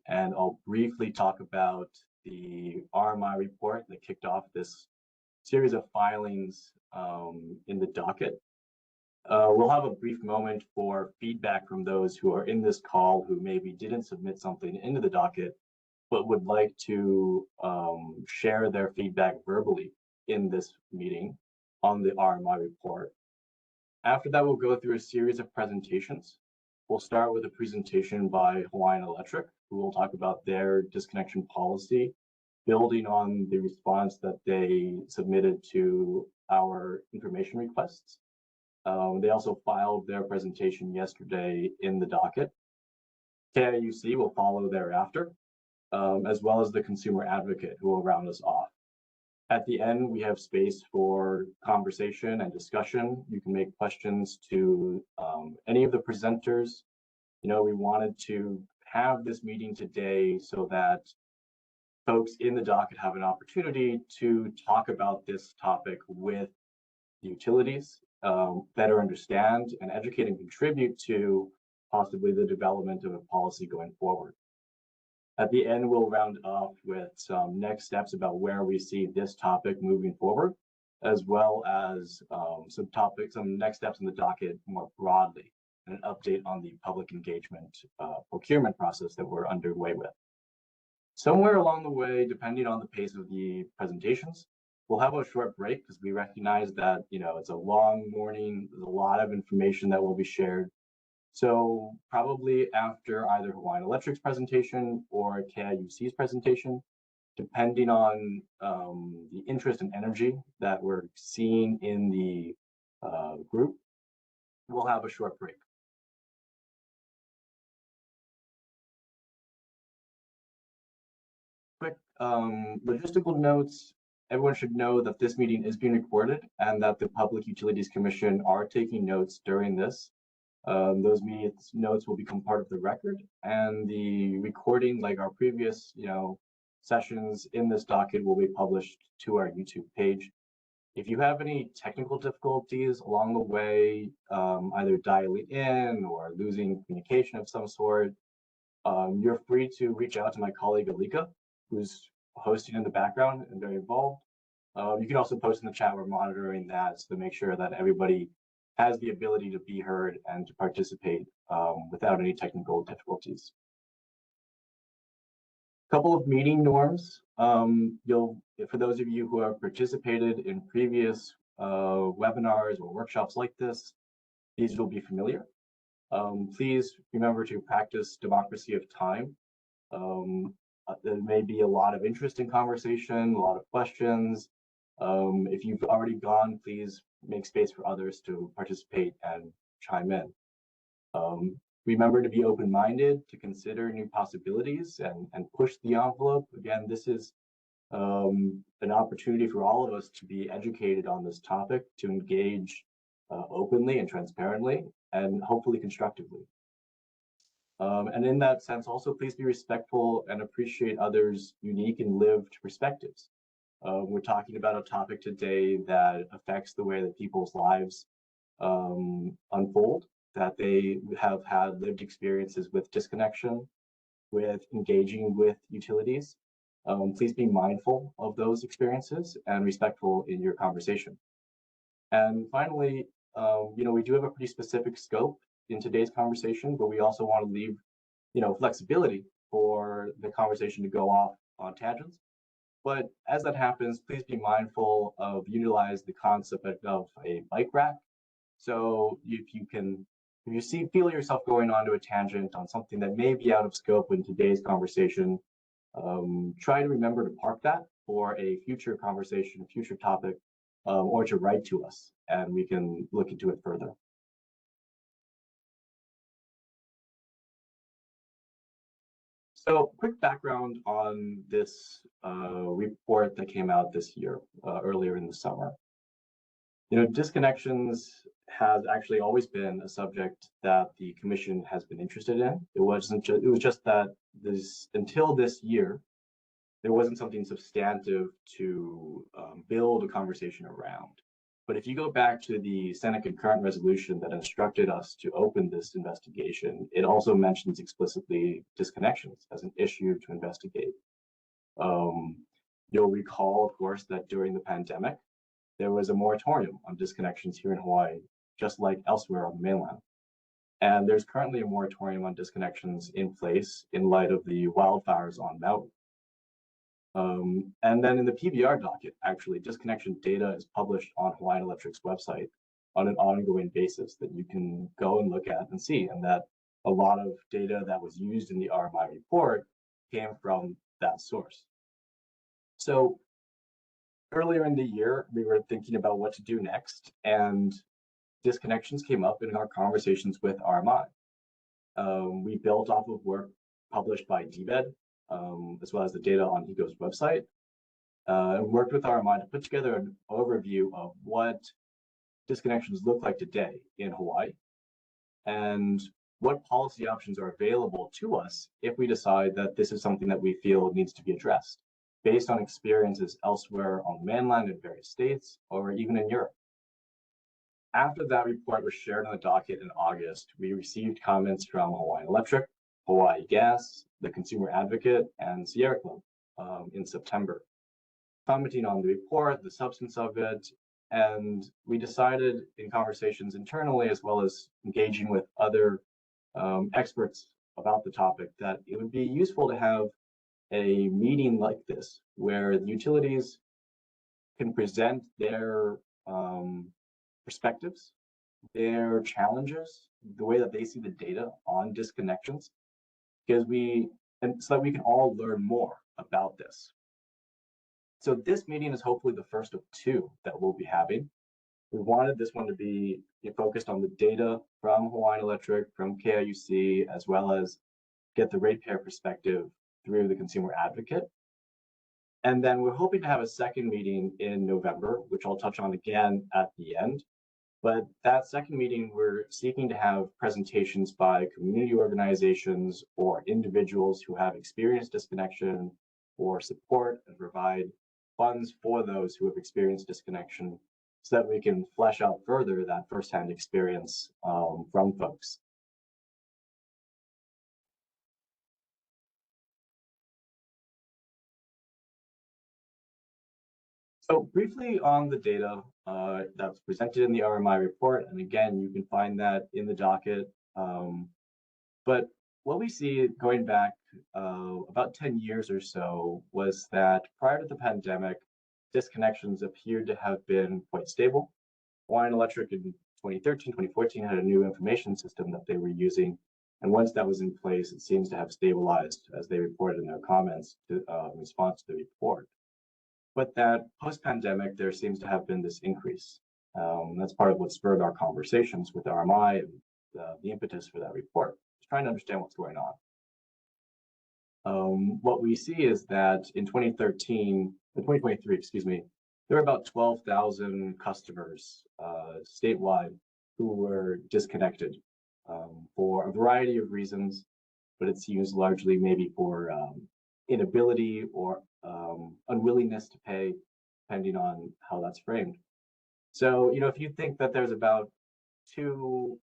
and I'll briefly talk about the RMI report that kicked off this series of filings in the docket. We'll have a brief moment for feedback from those who are in this call who maybe didn't submit something into the docket, but would like to share their feedback verbally in this meeting on the RMI report. After that, we'll go through a series of presentations. We'll start with a presentation by Hawaiian Electric, who will talk about their disconnection policy, building on the response that they submitted to our information requests. They also filed their presentation yesterday in the docket. KIUC will follow thereafter, as well as the consumer advocate, who will round us off. At the end, we have space for conversation and discussion. You can make questions to any of the presenters. You know, we wanted to have this meeting today so that folks in the docket have an opportunity to talk about this topic with the utilities, better understand and educate and contribute to possibly the development of a policy going forward. At the end, we'll round off with some next steps about where we see this topic moving forward, as well as some next steps in the docket more broadly, and an update on the public engagement procurement process that we're underway with. Somewhere along the way, depending on the pace of the presentations, we'll have a short break because we recognize that, you know, it's a long morning, there's a lot of information that will be shared. So probably after either Hawaiian Electric's presentation or KIUC's presentation, depending on the interest and energy that we're seeing in the group, we'll have a short break. Quick logistical notes. Everyone should know that this meeting is being recorded and that the Public Utilities Commission are taking notes during this. Those notes will become part of the record, and the recording, like our previous, sessions in this docket, will be published to our YouTube page. If you have any technical difficulties along the way, either dialing in or losing communication of some sort, you're free to reach out to my colleague Alika, who's hosting in the background and very involved. You can also post in the chat. We're monitoring that to make sure that everybody has the ability to be heard and to participate without any technical difficulties. A couple of meeting norms. For those of you who have participated in previous webinars or workshops like this, these will be familiar. Please remember to practice democracy of time. There may be a lot of interest in conversation, a lot of questions. If you've already gone, please make space for others to participate and chime in. Remember to be open-minded, to consider new possibilities and push the envelope. Again, this is an opportunity for all of us to be educated on this topic, to engage openly and transparently, and hopefully constructively. And in that sense, also please be respectful and appreciate others' unique and lived perspectives. We're talking about a topic today that affects the way that people's lives unfold, that they have had lived experiences with disconnection, with engaging with utilities. Please be mindful of those experiences and respectful in your conversation. And finally, we do have a pretty specific scope in today's conversation, but we also want to leave, flexibility for the conversation to go off on tangents. But as that happens, please be mindful of utilize the concept of a bike rack. So if you feel yourself going onto a tangent on something that may be out of scope in today's conversation, try to remember to park that for a future conversation, a future topic, or to write to us, and we can look into it further. So quick background on this report that came out this year, earlier in the summer. Disconnections has actually always been a subject that the Commission has been interested in. It was just that until this year, there wasn't something substantive to build a conversation around. But if you go back to the Senate concurrent resolution that instructed us to open this investigation, it also mentions explicitly disconnections as an issue to investigate. You'll recall, of course, that during the pandemic, there was a moratorium on disconnections here in Hawaii, just like elsewhere on the mainland. And there's currently a moratorium on disconnections in place in light of the wildfires on Maui. And then in the PBR docket, actually, disconnection data is published on Hawaiian Electric's website on an ongoing basis that you can go and look at and see, and that a lot of data that was used in the RMI report came from that source. So earlier in the year, we were thinking about what to do next, and disconnections came up in our conversations with RMI. We built off of work published by DBED, as well as the data on HECO's website, and worked with RMI to put together an overview of what disconnections look like today in Hawaii, and what policy options are available to us if we decide that this is something that we feel needs to be addressed, based on experiences elsewhere on the mainland in various states, or even in Europe. After that report was shared on the docket in August, we received comments from Hawaiian Electric, Hawaii Gas, the Consumer Advocate, and Sierra Club in September, commenting on the report, the substance of it, and we decided in conversations internally, as well as engaging with other experts about the topic, that it would be useful to have a meeting like this, where the utilities can present their perspectives, their challenges, the way that they see the data on disconnections, because so that we can all learn more about this. So this meeting is hopefully the first of two that we'll be having. We wanted this one to be focused on the data from Hawaiian Electric, from KIUC, as well as get the ratepayer perspective through the Consumer Advocate. And then we're hoping to have a second meeting in November, which I'll touch on again at the end. But that second meeting, we're seeking to have presentations by community organizations or individuals who have experienced disconnection, or support and provide funds for those who have experienced disconnection, so that we can flesh out further that firsthand experience from folks. So briefly on the data that's presented in the RMI report, and again, you can find that in the docket. But what we see going back about 10 years or so was that prior to the pandemic, disconnections appeared to have been quite stable. Hawaiian Electric in 2013, 2014 had a new information system that they were using. And once that was in place, it seems to have stabilized, as they reported in their comments in response to the report. But that post-pandemic, there seems to have been this increase. That's part of what spurred our conversations with RMI and the impetus for that report, just trying to understand what's going on. What we see is that in 2023, excuse me, there were about 12,000 customers statewide who were disconnected for a variety of reasons, but it's used largely maybe for inability or unwillingness to pay, depending on how that's framed. So, if you think that there's about 2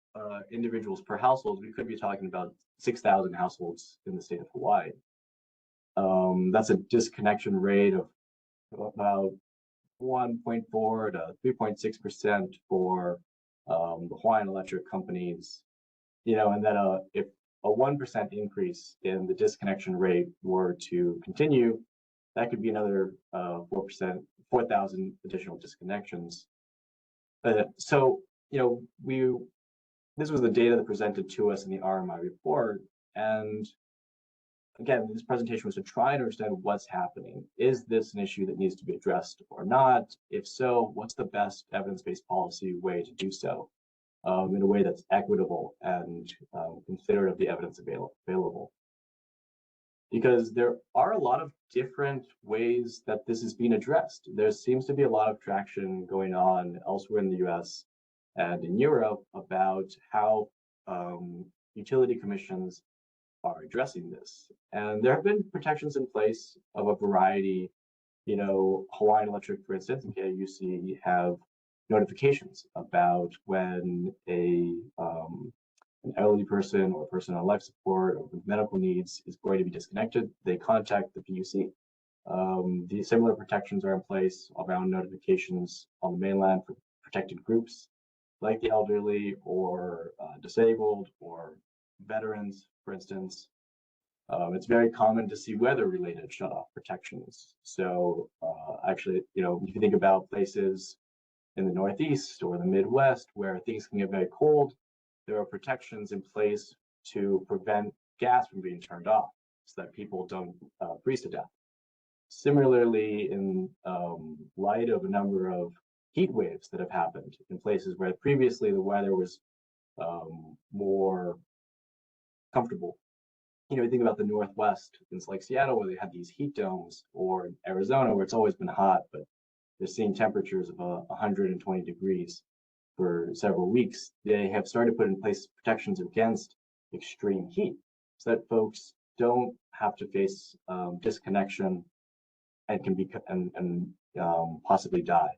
individuals per household, we could be talking about 6,000 households in the state of Hawaii. That's a disconnection rate of about 1.4 to 3.6% for the Hawaiian Electric companies, and then if a 1% increase in the disconnection rate were to continue, that could be another 4%, 4,000 additional disconnections. So, this was the data that presented to us in the RMI report. And again, this presentation was to try and understand what's happening. Is this an issue that needs to be addressed or not? If so, what's the best evidence-based policy way to do so in a way that's equitable and considerate of the evidence available? Because there are a lot of different ways that this is being addressed. There seems to be a lot of traction going on elsewhere in the US and in Europe about how utility commissions are addressing this. And there have been protections in place of a variety. Hawaiian Electric, for instance, and KIUC have notifications about when an elderly person or a person on life support or with medical needs is going to be disconnected. They contact the PUC. The similar protections are in place around notifications on the mainland for protected groups like the elderly or disabled or veterans, for instance. It's very common to see weather-related shutoff protections. So actually, if you think about places in the Northeast or the Midwest where things can get very cold, there are protections in place to prevent gas from being turned off so that people don't freeze to death. Similarly, in light of a number of heat waves that have happened in places where previously the weather was more comfortable. You think about the Northwest, things like Seattle, where they had these heat domes, or Arizona, where it's always been hot, but they're seeing temperatures of 120 degrees for several weeks. They have started to put in place protections against extreme heat so that folks don't have to face disconnection and can be possibly die.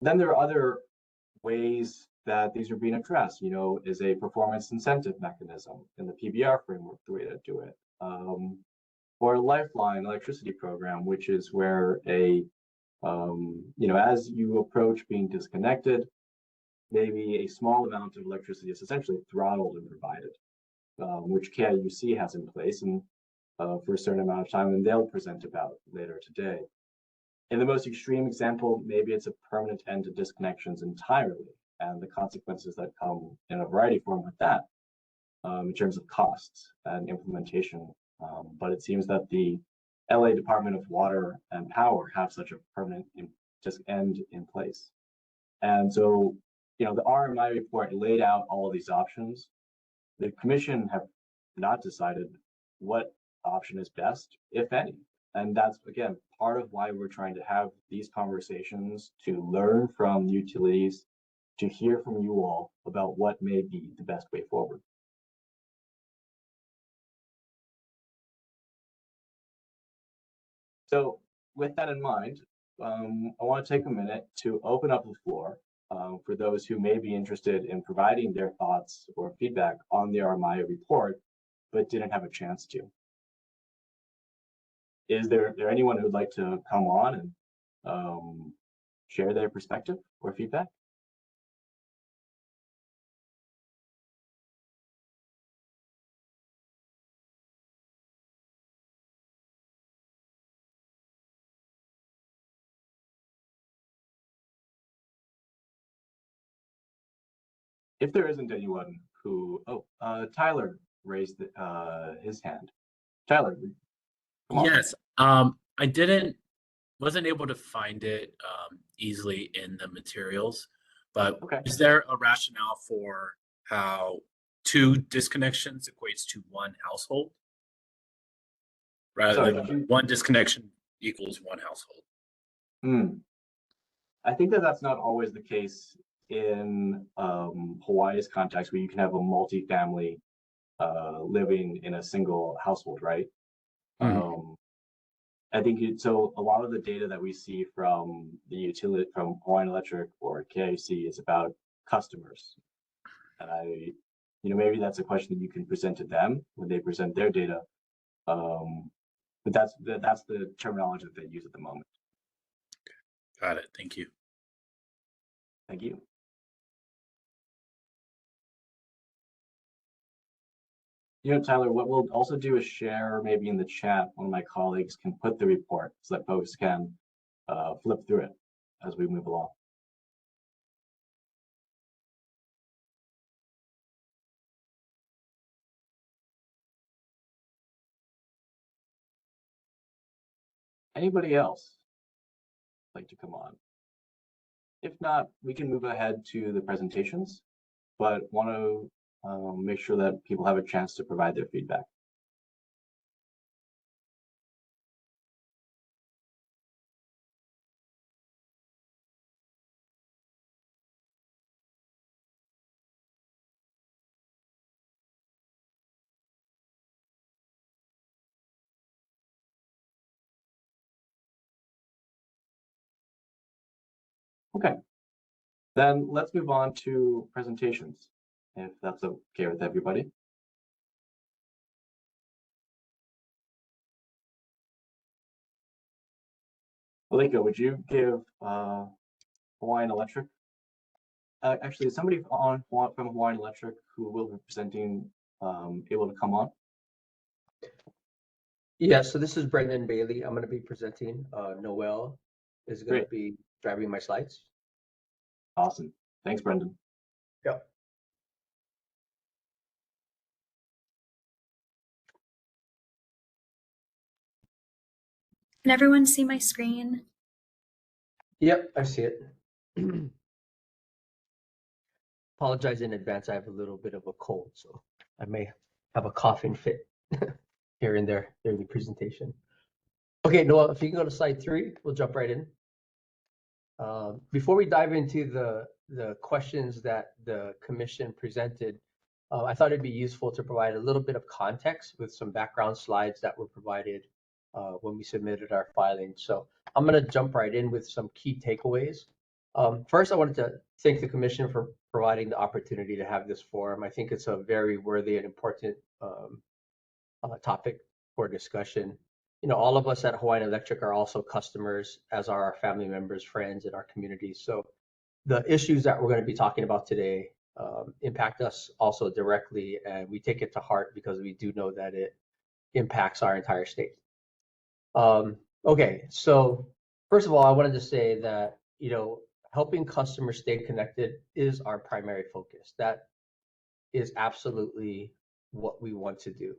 Then there are other ways that these are being addressed, is a performance incentive mechanism in the PBR framework, the way to do it. Or a lifeline electricity program, which is where as you approach being disconnected, maybe a small amount of electricity is essentially throttled and provided, which KIUC has in place and for a certain amount of time, and they'll present about later today. In the most extreme example, maybe it's a permanent end to disconnections entirely, and the consequences that come in a variety of form with that, in terms of costs and implementation. But it seems that the LA Department of Water and Power have such a permanent end in place. And so, the RMI report laid out all of these options. The commission have not decided what option is best, if any. And that's, again, part of why we're trying to have these conversations, to learn from utilities, to hear from you all about what may be the best way forward. So with that in mind, I want to take a minute to open up the floor for those who may be interested in providing their thoughts or feedback on the RMI report, but didn't have a chance to. Is there anyone who'd like to come on and share their perspective or feedback? If there isn't anyone who, Tyler raised his hand. Tyler, come on. Yes, I wasn't able to find it easily in the materials, but Okay. Is there a rationale for how 2 disconnections equates to 1 household? Rather than 1 disconnection equals 1 household? I think that's not always the case in Hawaii's context, where you can have a multi-family living in a single household, right? Mm-hmm. I think so a lot of the data that we see from the utility, from Hawaiian Electric or KIC, is about customers. And maybe that's a question that you can present to them when they present their data. But that's the terminology that they use at the moment. Got it. Thank you. Thank you. Tyler, what we'll also do is share maybe in the chat. One of my colleagues can put the report so that folks can flip through it as we move along. Anybody else like to come on? If not, we can move ahead to the presentations, but want to make sure that people have a chance to provide their feedback. Okay, Then let's move on to presentations, if that's okay with everybody. Malika, would you give Hawaiian Electric? Actually, is somebody from Hawaiian Electric who will be presenting able to come on? Yeah, so this is Brendan Bailey. I'm going to be presenting. Noel is going to be driving my slides. Awesome. Thanks, Brendan. Yeah. Can everyone see my screen? Yep, I see it. Apologize in advance. I have a little bit of a cold, so I may have a coughing fit here and there during the presentation. Okay, Noel, if you can go to slide 3, we'll jump right in. Before we dive into the questions that the commission presented, I thought it'd be useful to provide a little bit of context with some background slides that were provided when we submitted our filing. So I'm going to jump right in with some key takeaways. First, I wanted to thank the commission for providing the opportunity to have this forum. I think it's a very worthy and important topic for discussion. You know, all of us at Hawaiian Electric are also customers, as are our family members, friends, and our communities. So the issues that we're going to be talking about today impact us also directly, and we take it to heart because we do know that it impacts our entire state. Okay, so first of all, I wanted to say that, you know, helping customers stay connected is our primary focus. That is absolutely what we want to do.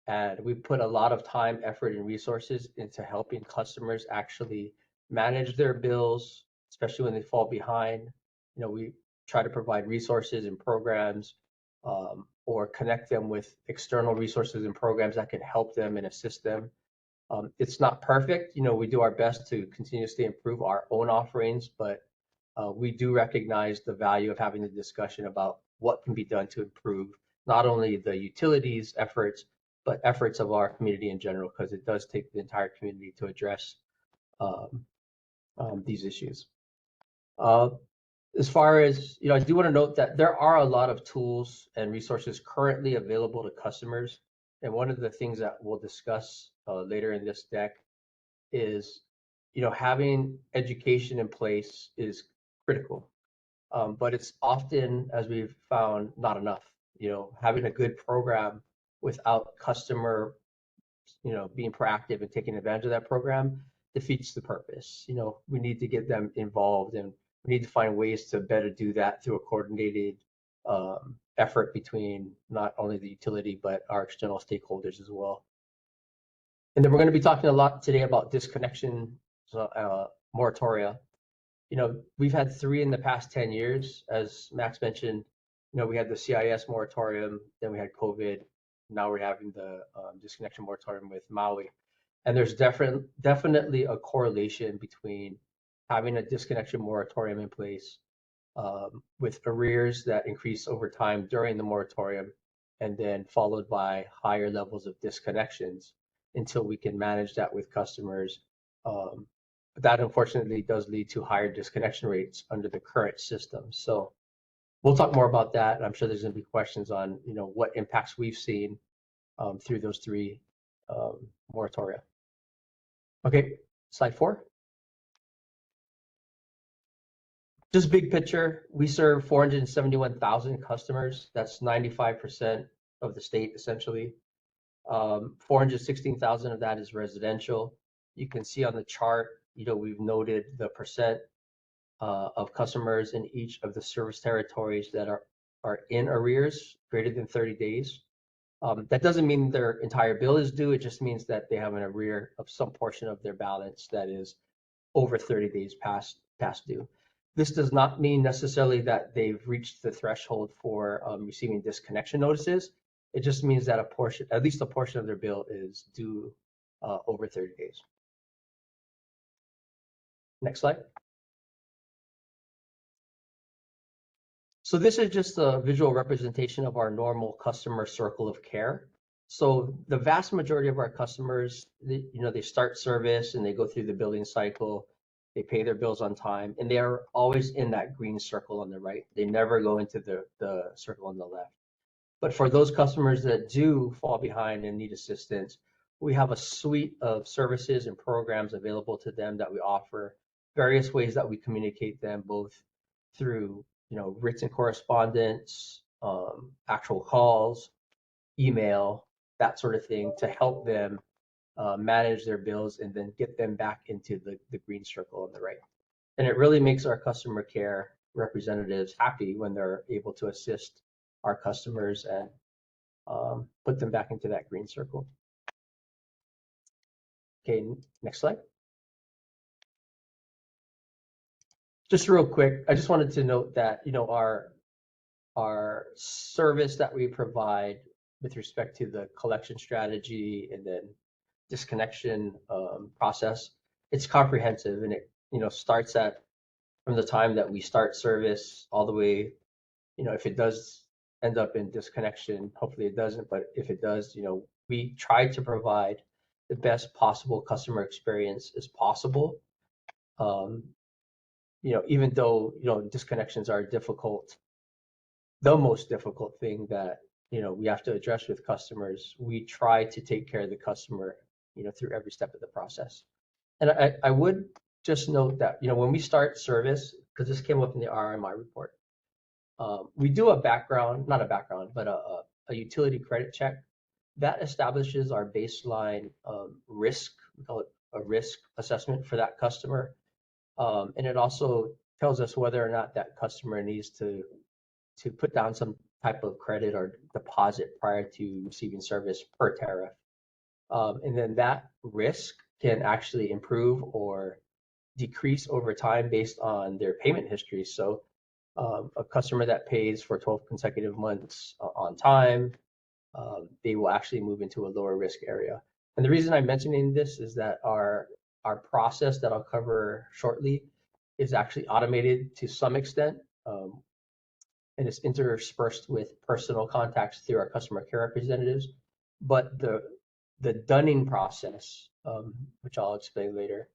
And we put a lot of time, effort, and resources into helping customers actually manage their bills, especially when they fall behind. You know, we try to provide resources and programs or connect them with external resources and programs that can help them and assist them. It's not perfect. You know, we do our best to continuously improve our own offerings, but we do recognize the value of having the discussion about what can be done to improve not only the utilities efforts, but efforts of our community in general, because it does take the entire community to address these issues. As far as, you know, I do want to note that there are a lot of tools and resources currently available to customers. And one of the things that we'll discuss later in this deck is, you know, having education in place is critical, but it's often, as we've found, not enough. You know, having a good program without customer, you know, being proactive and taking advantage of that program defeats the purpose. You know, we need to get them involved, and we need to find ways to better do that through a coordinated effort between not only the utility but our external stakeholders as well. And then we're going to be talking a lot today about disconnection moratoria. You know, we've had 3 in the past 10 years, as Max mentioned. You know, we had the CIS moratorium, then we had COVID. Now we're having the disconnection moratorium with Maui. And there's definitely a correlation between having a disconnection moratorium in place with arrears that increase over time during the moratorium, and then followed by higher levels of disconnections until we can manage that with customers. But that unfortunately does lead to higher disconnection rates under the current system. So we'll talk more about that. I'm sure there's going to be questions on, you know, what impacts we've seen through those 3 moratoria. Okay, slide 4. Just big picture, we serve 471,000 customers. That's 95% of the state, essentially. 416,000 of that is residential. You can see on the chart, you know, we've noted the percent of customers in each of the service territories that are in arrears greater than 30 days. That doesn't mean their entire bill is due. It just means that they have an arrear of some portion of their balance that is over 30 days past due. This does not mean necessarily that they've reached the threshold for receiving disconnection notices. It just means that at least a portion of their bill is due over 30 days. Next slide. So this is just a visual representation of our normal customer circle of care. So the vast majority of our customers, you know, they start service and they go through the billing cycle. they pay their bills on time, and they are always in that green circle on the right. They never go into the circle on the left. But for those customers that do fall behind and need assistance, we have a suite of services and programs available to them that we offer, various ways that we communicate them, both through written correspondence, actual calls, email, that sort of thing, to help them manage their bills and then get them back into the green circle on the right. And it really makes our customer care representatives happy when they're able to assist our customers and put them back into that green circle. Okay, next slide. Just real quick, I just wanted to note that our service that we provide with respect to the collection strategy and then disconnection process, it's comprehensive, and it starts from the time that we start service all the way, if it does end up in disconnection, hopefully it doesn't, but if it does, we try to provide the best possible customer experience as possible. Even though disconnections are difficult, the most difficult thing that we have to address with customers, we try to take care of the customer through every step of the process. And I would just note that when we start service, because this came up in the RMI report, we do not a background, but a utility credit check that establishes our baseline risk. We call it a risk assessment for that customer, and it also tells us whether or not that customer needs to put down some type of credit or deposit prior to receiving service per tariff. And then that risk can actually improve or decrease over time based on their payment history. So a customer that pays for 12 consecutive months on time, they will actually move into a lower risk area. And the reason I'm mentioning this is that our process that I'll cover shortly is actually automated to some extent, and it's interspersed with personal contacts through our customer care representatives. But the dunning process, which I'll explain later,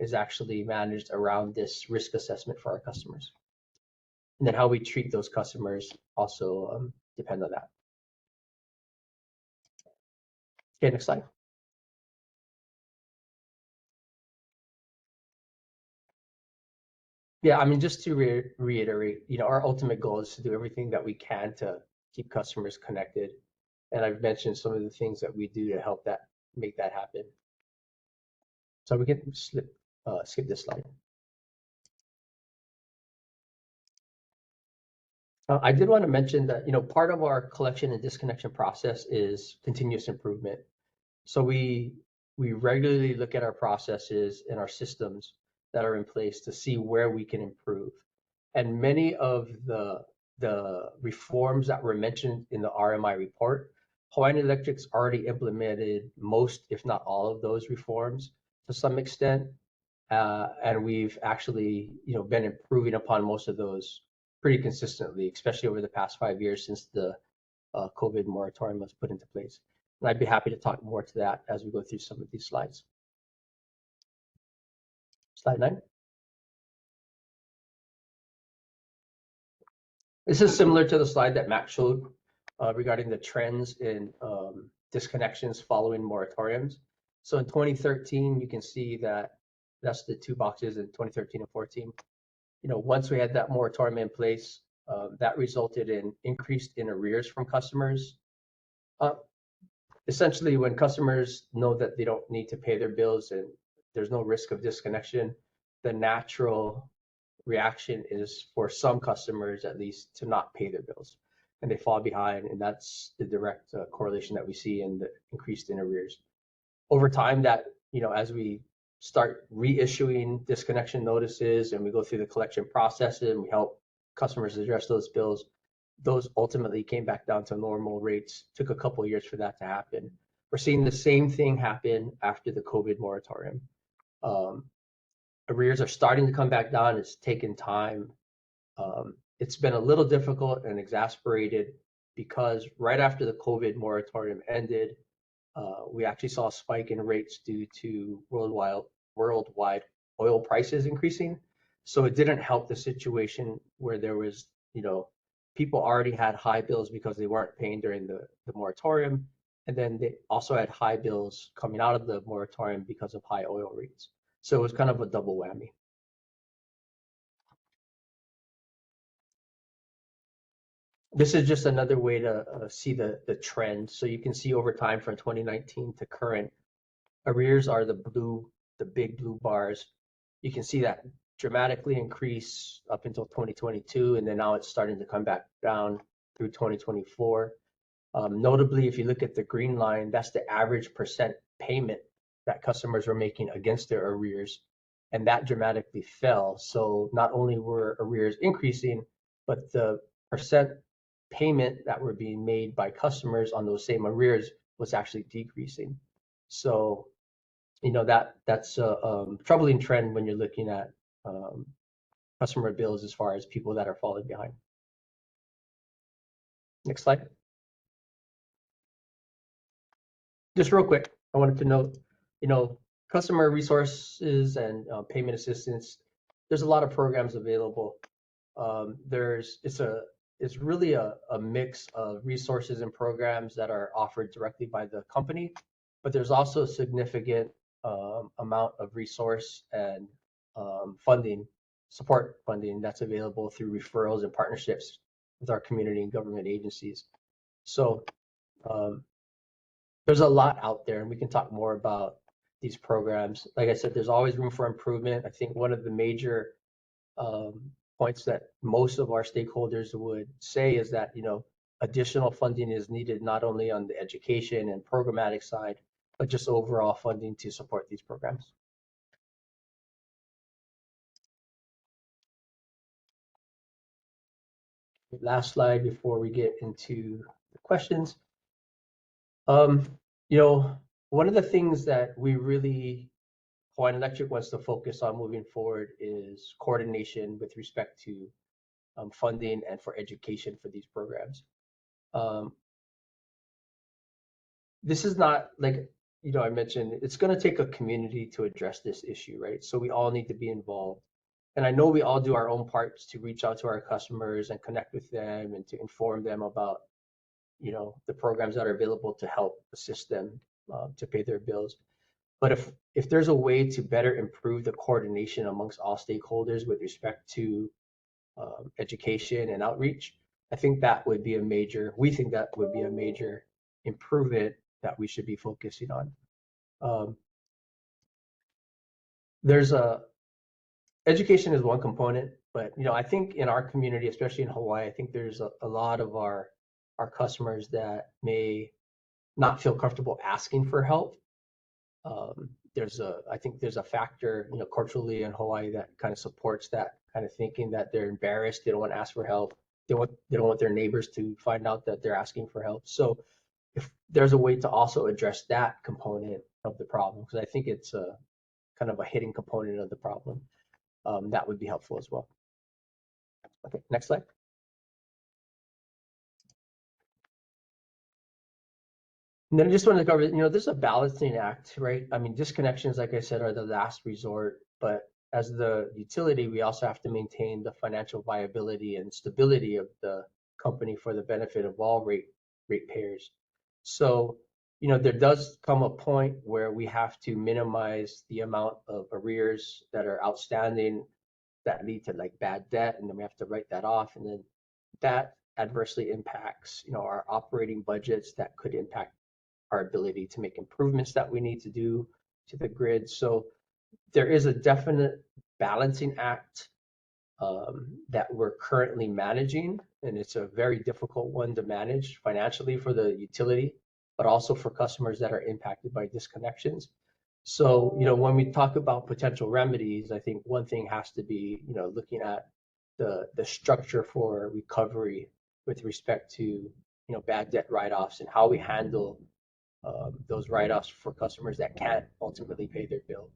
is actually managed around this risk assessment for our customers. And then how we treat those customers also depend on that. Okay, next slide. Yeah, I mean, just to reiterate, our ultimate goal is to do everything that we can to keep customers connected. And I've mentioned some of the things that we do to help make that happen. So we can skip this slide. I did want to mention that, part of our collection and disconnection process is continuous improvement. So we regularly look at our processes and our systems that are in place to see where we can improve. And many of the reforms that were mentioned in the RMI report, Hawaiian Electric's already implemented most, if not all, of those reforms to some extent. And we've actually, been improving upon most of those pretty consistently, especially over the past 5 years since the COVID moratorium was put into place. And I'd be happy to talk more to that as we go through some of these slides. Slide 9. This is similar to the slide that Matt showed regarding the trends in disconnections following moratoriums. So in 2013, you can see that that's the two boxes in 2013 and 14. Once we had that moratorium in place, that resulted in increased in arrears from customers. Essentially, when customers know that they don't need to pay their bills and there's no risk of disconnection, the natural reaction is for some customers, at least, to not pay their bills, and they fall behind, and that's the direct correlation that we see in the increased in arrears. Over time, that as we start reissuing disconnection notices and we go through the collection process and we help customers address those bills, those ultimately came back down to normal rates. Took a couple of years for that to happen. We're seeing the same thing happen after the COVID moratorium. Arrears are starting to come back down. It's taken time. It's been a little difficult and exasperated because right after the COVID moratorium ended, we actually saw a spike in rates due to worldwide oil prices increasing. So it didn't help the situation where there was, people already had high bills because they weren't paying during the moratorium. And then they also had high bills coming out of the moratorium because of high oil rates. So it was kind of a double whammy. This is just another way to see the trend. So you can see over time from 2019 to current, arrears are the big blue bars. You can see that dramatically increase up until 2022, and then now it's starting to come back down through 2024. Notably, if you look at the green line, that's the average percent payment that customers were making against their arrears, and that dramatically fell. So not only were arrears increasing, but the percent payment that were being made by customers on those same arrears was actually decreasing. So, that's a troubling trend when you're looking at customer bills as far as people that are falling behind. Next slide. Just real quick, I wanted to note, customer resources and payment assistance. There's a lot of programs available. It's really a mix of resources and programs that are offered directly by the company, but there's also a significant amount of resource and support funding that's available through referrals and partnerships with our community and government agencies. So there's a lot out there, and we can talk more about these programs. Like I said, there's always room for improvement. I think one of the major points that most of our stakeholders would say is that, additional funding is needed not only on the education and programmatic side, but just overall funding to support these programs. Last slide before we get into the questions. One of the things that we really, Hawaiian Electric wants to focus on moving forward is coordination with respect to funding and for education for these programs. This is not like, I mentioned, it's going to take a community to address this issue, right? So we all need to be involved. And I know we all do our own parts to reach out to our customers and connect with them and to inform them about, the programs that are available to help assist them to pay their bills. But if there's a way to better improve the coordination amongst all stakeholders with respect to education and outreach, we think that would be a major improvement that we should be focusing on. Education is one component, but I think in our community, especially in Hawaii, I think there's a lot of our customers that may not feel comfortable asking for help. I think there's a factor, culturally in Hawaii that kind of supports that kind of thinking, that they're embarrassed, they don't want to ask for help, they don't want their neighbors to find out that they're asking for help. So if there's a way to also address that component of the problem, because I think it's a kind of a hidden component of the problem, that would be helpful as well. Okay, next slide. And then I just wanted to cover, there's a balancing act, right? I mean, disconnections, like I said, are the last resort, but as the utility, we also have to maintain the financial viability and stability of the company for the benefit of all ratepayers. So, there does come a point where we have to minimize the amount of arrears that are outstanding that lead to like bad debt, and then we have to write that off, and then that adversely impacts, our operating budgets, that could impact our ability to make improvements that we need to do to the grid. So there is a definite balancing act that we're currently managing, and it's a very difficult one to manage financially for the utility, but also for customers that are impacted by disconnections. So, when we talk about potential remedies, I think one thing has to be, looking at the structure for recovery with respect to, bad debt write-offs and how we handle those write-offs for customers that can't ultimately pay their bill.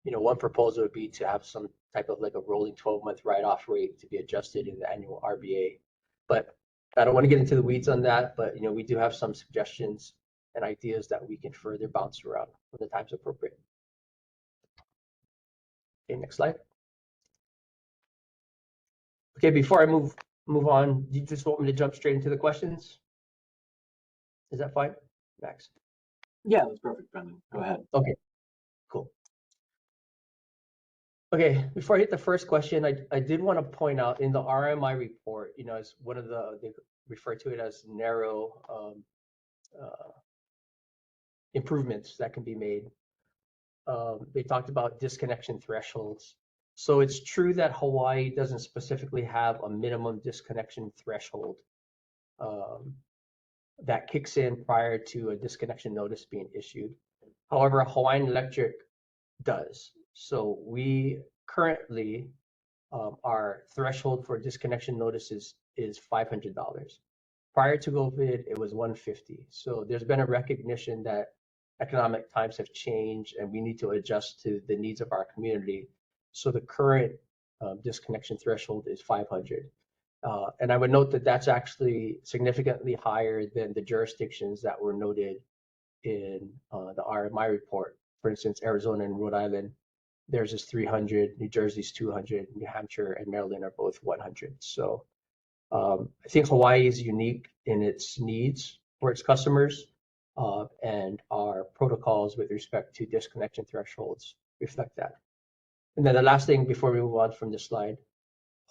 One proposal would be to have some type of like a rolling 12-month write-off rate to be adjusted in the annual RBA. But I don't want to get into the weeds on that, but we do have some suggestions and ideas that we can further bounce around when the time's appropriate. Okay, next slide. Okay, before I move on, do you just want me to jump straight into the questions? Is that fine, Max? Yeah, that's perfect, Brendan. Go ahead. Okay, cool. Okay, before I hit the first question, I did want to point out in the RMI report, as one of they refer to it as narrow improvements that can be made. They talked about disconnection thresholds. So it's true that Hawaii doesn't specifically have a minimum disconnection threshold that kicks in prior to a disconnection notice being issued. However, Hawaiian Electric does. So we currently, our threshold for disconnection notices is $500. Prior to COVID, it was $150. So there's been a recognition that economic times have changed and we need to adjust to the needs of our community. So the current disconnection threshold is 500. And I would note that that's actually significantly higher than the jurisdictions that were noted in the RMI report. For instance, Arizona and Rhode Island, theirs is 300, New Jersey's 200, New Hampshire and Maryland are both 100. So I think Hawaii is unique in its needs for its customers, and our protocols with respect to disconnection thresholds reflect that. And then the last thing before we move on from this slide,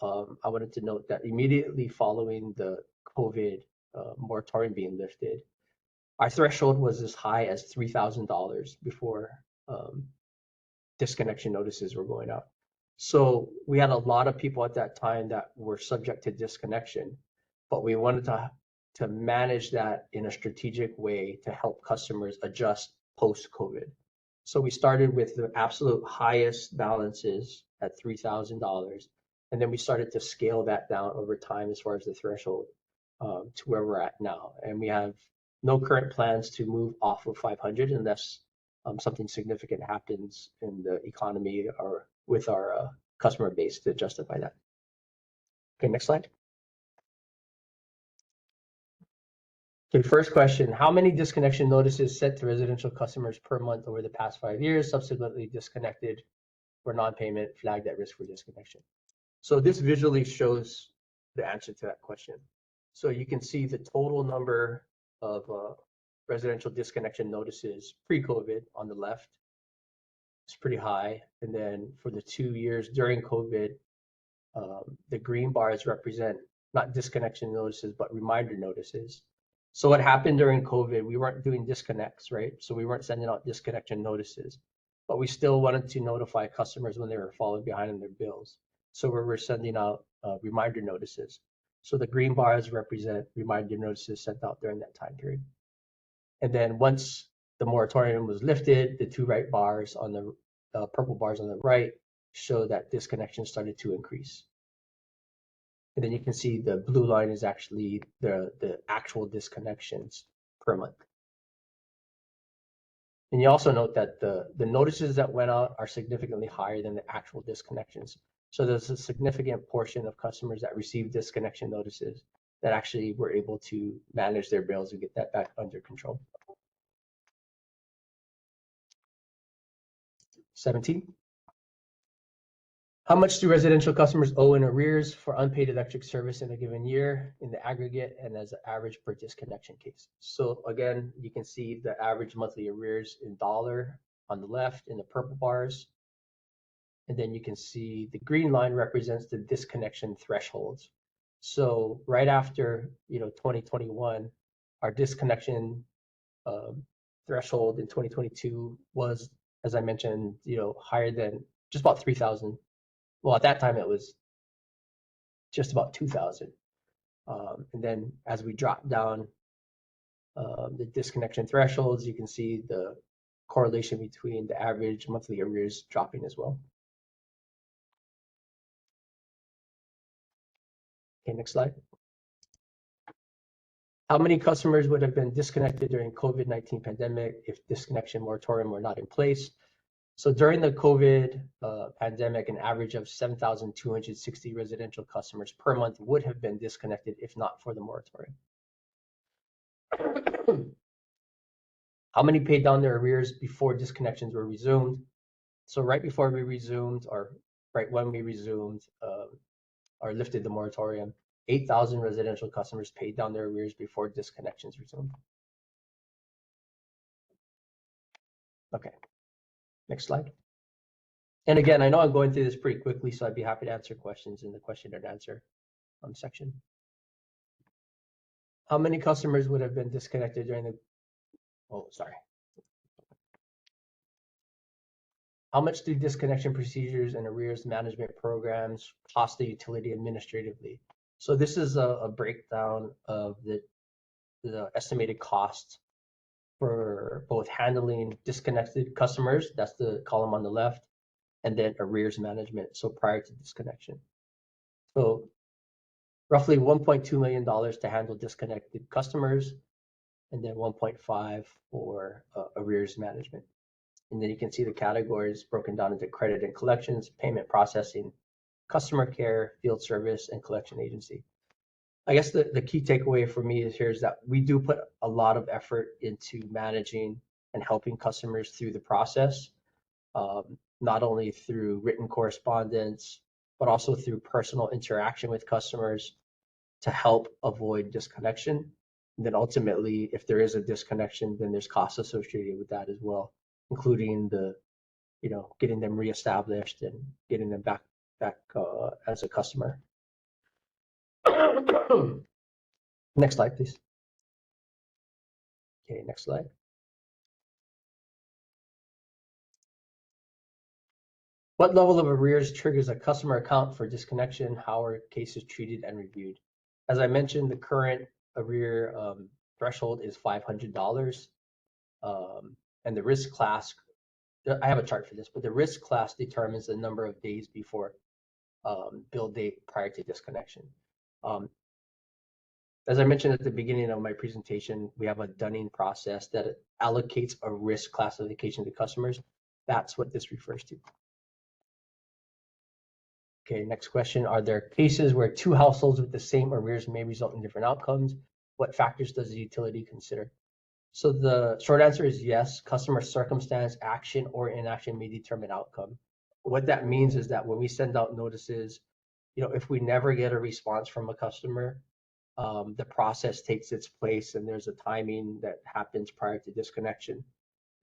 I wanted to note that immediately following the COVID moratorium being lifted, our threshold was as high as $3,000 before disconnection notices were going out. So we had a lot of people at that time that were subject to disconnection, but we wanted to manage that in a strategic way to help customers adjust post-COVID. So we started with the absolute highest balances at $3,000, and then we started to scale that down over time as far as the threshold to where we're at now. And we have no current plans to move off of 500 unless something significant happens in the economy or with our customer base to justify that. Okay, next slide. Okay, first question, how many disconnection notices sent to residential customers per month over the past 5 years, subsequently disconnected for non-payment, flagged at risk for disconnection? So this visually shows the answer to that question. So you can see the total number of residential disconnection notices pre-COVID on the left. It's pretty high. And then for the 2 years during COVID, the green bars represent not disconnection notices, but reminder notices. So what happened during COVID, we weren't doing disconnects, right? So we weren't sending out disconnection notices, but we still wanted to notify customers when they were falling behind on their bills. So we were sending out reminder notices. So the green bars represent reminder notices sent out during that time period. And then once the moratorium was lifted, the two right bars on the purple bars on the right show that disconnection started to increase. And then you can see the blue line is actually the actual disconnections per month. And you also note that the notices that went out are significantly higher than the actual disconnections. So there's a significant portion of customers that received disconnection notices that actually were able to manage their bills and get that back under control. 17. How much do residential customers owe in arrears for unpaid electric service in a given year in the aggregate and as an average per disconnection case? So again, you can see the average monthly arrears in dollar on the left in the purple bars. And then you can see the green line represents the disconnection thresholds. So right after 2021, our disconnection threshold in 2022 was, as I mentioned, higher than just about 3,000. Well, at that time it was just about 2,000. And then as we drop down the disconnection thresholds, you can see the correlation between the average monthly arrears dropping as well. Okay, next slide. How many customers would have been disconnected during COVID-19 pandemic if disconnection moratorium were not in place? So during the COVID pandemic, an average of 7,260 residential customers per month would have been disconnected if not for the moratorium. How many paid down their arrears before disconnections were resumed? So right before we resumed, or right when we resumed or lifted the moratorium, 8,000 residential customers paid down their arrears before disconnections resumed. Okay, next slide. And again, I know I'm going through this pretty quickly, so I'd be happy to answer questions in the question and answer section. How many customers would have been disconnected during the, oh, sorry. How much do disconnection procedures and arrears management programs cost the utility administratively? So this is a breakdown of the estimated cost for both handling disconnected customers, that's the column on the left, and then arrears management, so prior to disconnection. So roughly $1.2 million to handle disconnected customers, and then 1.5 for arrears management. And then you can see the categories broken down into credit and collections, payment processing, customer care, field service, and collection agency. I guess the key takeaway for me is here is that we do put a lot of effort into managing and helping customers through the process, not only through written correspondence, but also through personal interaction with customers to help avoid disconnection. And then ultimately, if there is a disconnection, then there's costs associated with that as well, including the, getting them reestablished and getting them back as a customer. Next slide, please. Okay, next slide. What level of arrears triggers a customer account for disconnection? How are cases treated and reviewed? As I mentioned, the current arrear threshold is $500. And the risk class, I have a chart for this, but the risk class determines the number of days before bill date prior to disconnection. As I mentioned at the beginning of my presentation, we have a dunning process that allocates a risk classification to customers. That's what this refers to. Okay, next question. Are there cases where two households with the same arrears may result in different outcomes? What factors does the utility consider? So the short answer is yes. Customer circumstance, action, or inaction may determine outcome. What that means is that when we send out notices, if we never get a response from a customer, the process takes its place and there's a timing that happens prior to disconnection.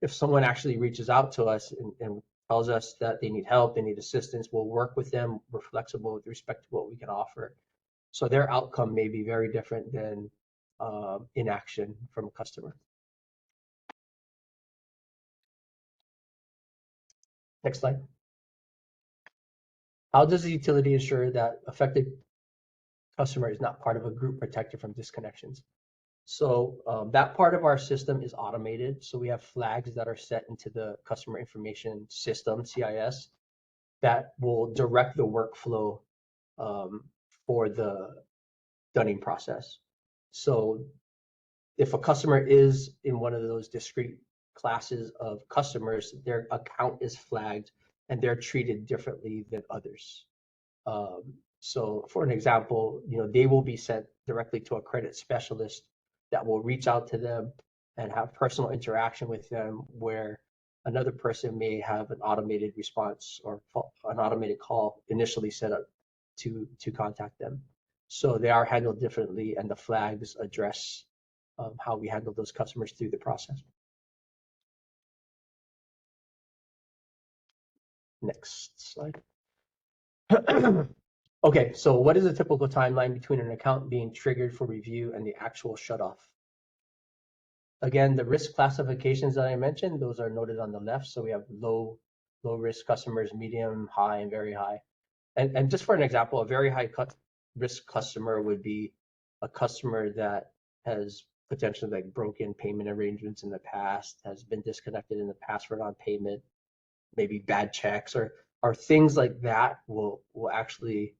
If someone actually reaches out to us and tells us that they need help, they need assistance, we'll work with them. We're flexible with respect to what we can offer. So their outcome may be very different than inaction from a customer. Next slide. How does the utility ensure that affected customer is not part of a group protected from disconnections? So that part of our system is automated. So we have flags that are set into the customer information system, CIS, that will direct the workflow for the dunning process. So if a customer is in one of those discrete classes of customers, their account is flagged and they're treated differently than others. So for an example, they will be sent directly to a credit specialist that will reach out to them and have personal interaction with them, where another person may have an automated response or an automated call initially set up to contact them. So they are handled differently, and the flags address how we handle those customers through the process. Next slide. Okay, so what is a typical timeline between an account being triggered for review and the actual shutoff? Again, the risk classifications that I mentioned, those are noted on the left. So we have low risk customers, medium, high, and very high. And just for an example, a very high risk customer would be a customer that has potentially like broken payment arrangements in the past, has been disconnected in the past for non-payment, maybe bad checks or things like that will actually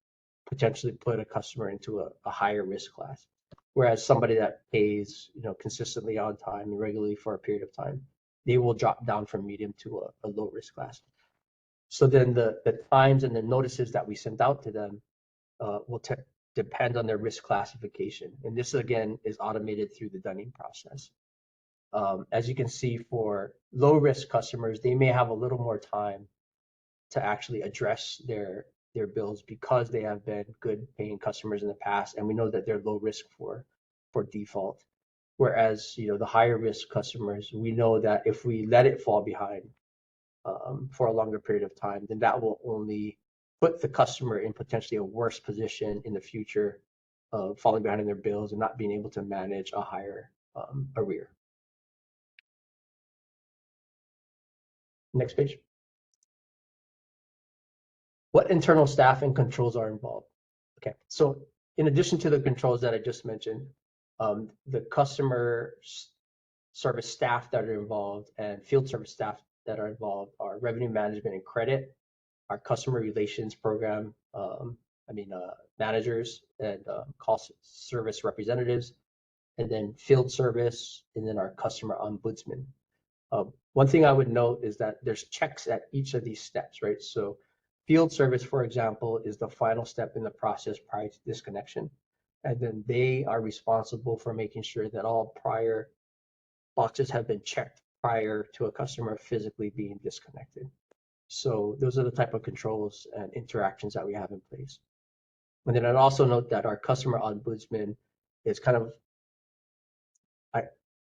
potentially put a customer into a higher risk class. Whereas somebody that pays, consistently on time and regularly for a period of time, they will drop down from medium to a low risk class. So then the times and the notices that we send out to them will depend on their risk classification. And this again is automated through the dunning process. As you can see, for low risk customers, they may have a little more time to actually address their bills because they have been good paying customers in the past, and we know that they're low risk for default. Whereas, you know, the higher risk customers, we know that if we let it fall behind for a longer period of time, then that will only put the customer in potentially a worse position in the future of falling behind in their bills and not being able to manage a higher arrear. Next page. What internal staff and controls are involved? Okay, so in addition to the controls that I just mentioned, the customer service staff that are involved and field service staff that are involved are revenue management and credit, our customer relations program, managers and call service representatives, and then field service, and then our customer ombudsman. One thing I would note is that there's checks at each of these steps, right? So field service, for example, is the final step in the process prior to disconnection. And then they are responsible for making sure that all prior boxes have been checked prior to a customer physically being disconnected. So those are the type of controls and interactions that we have in place. And then I'd also note that our customer ombudsman is kind of,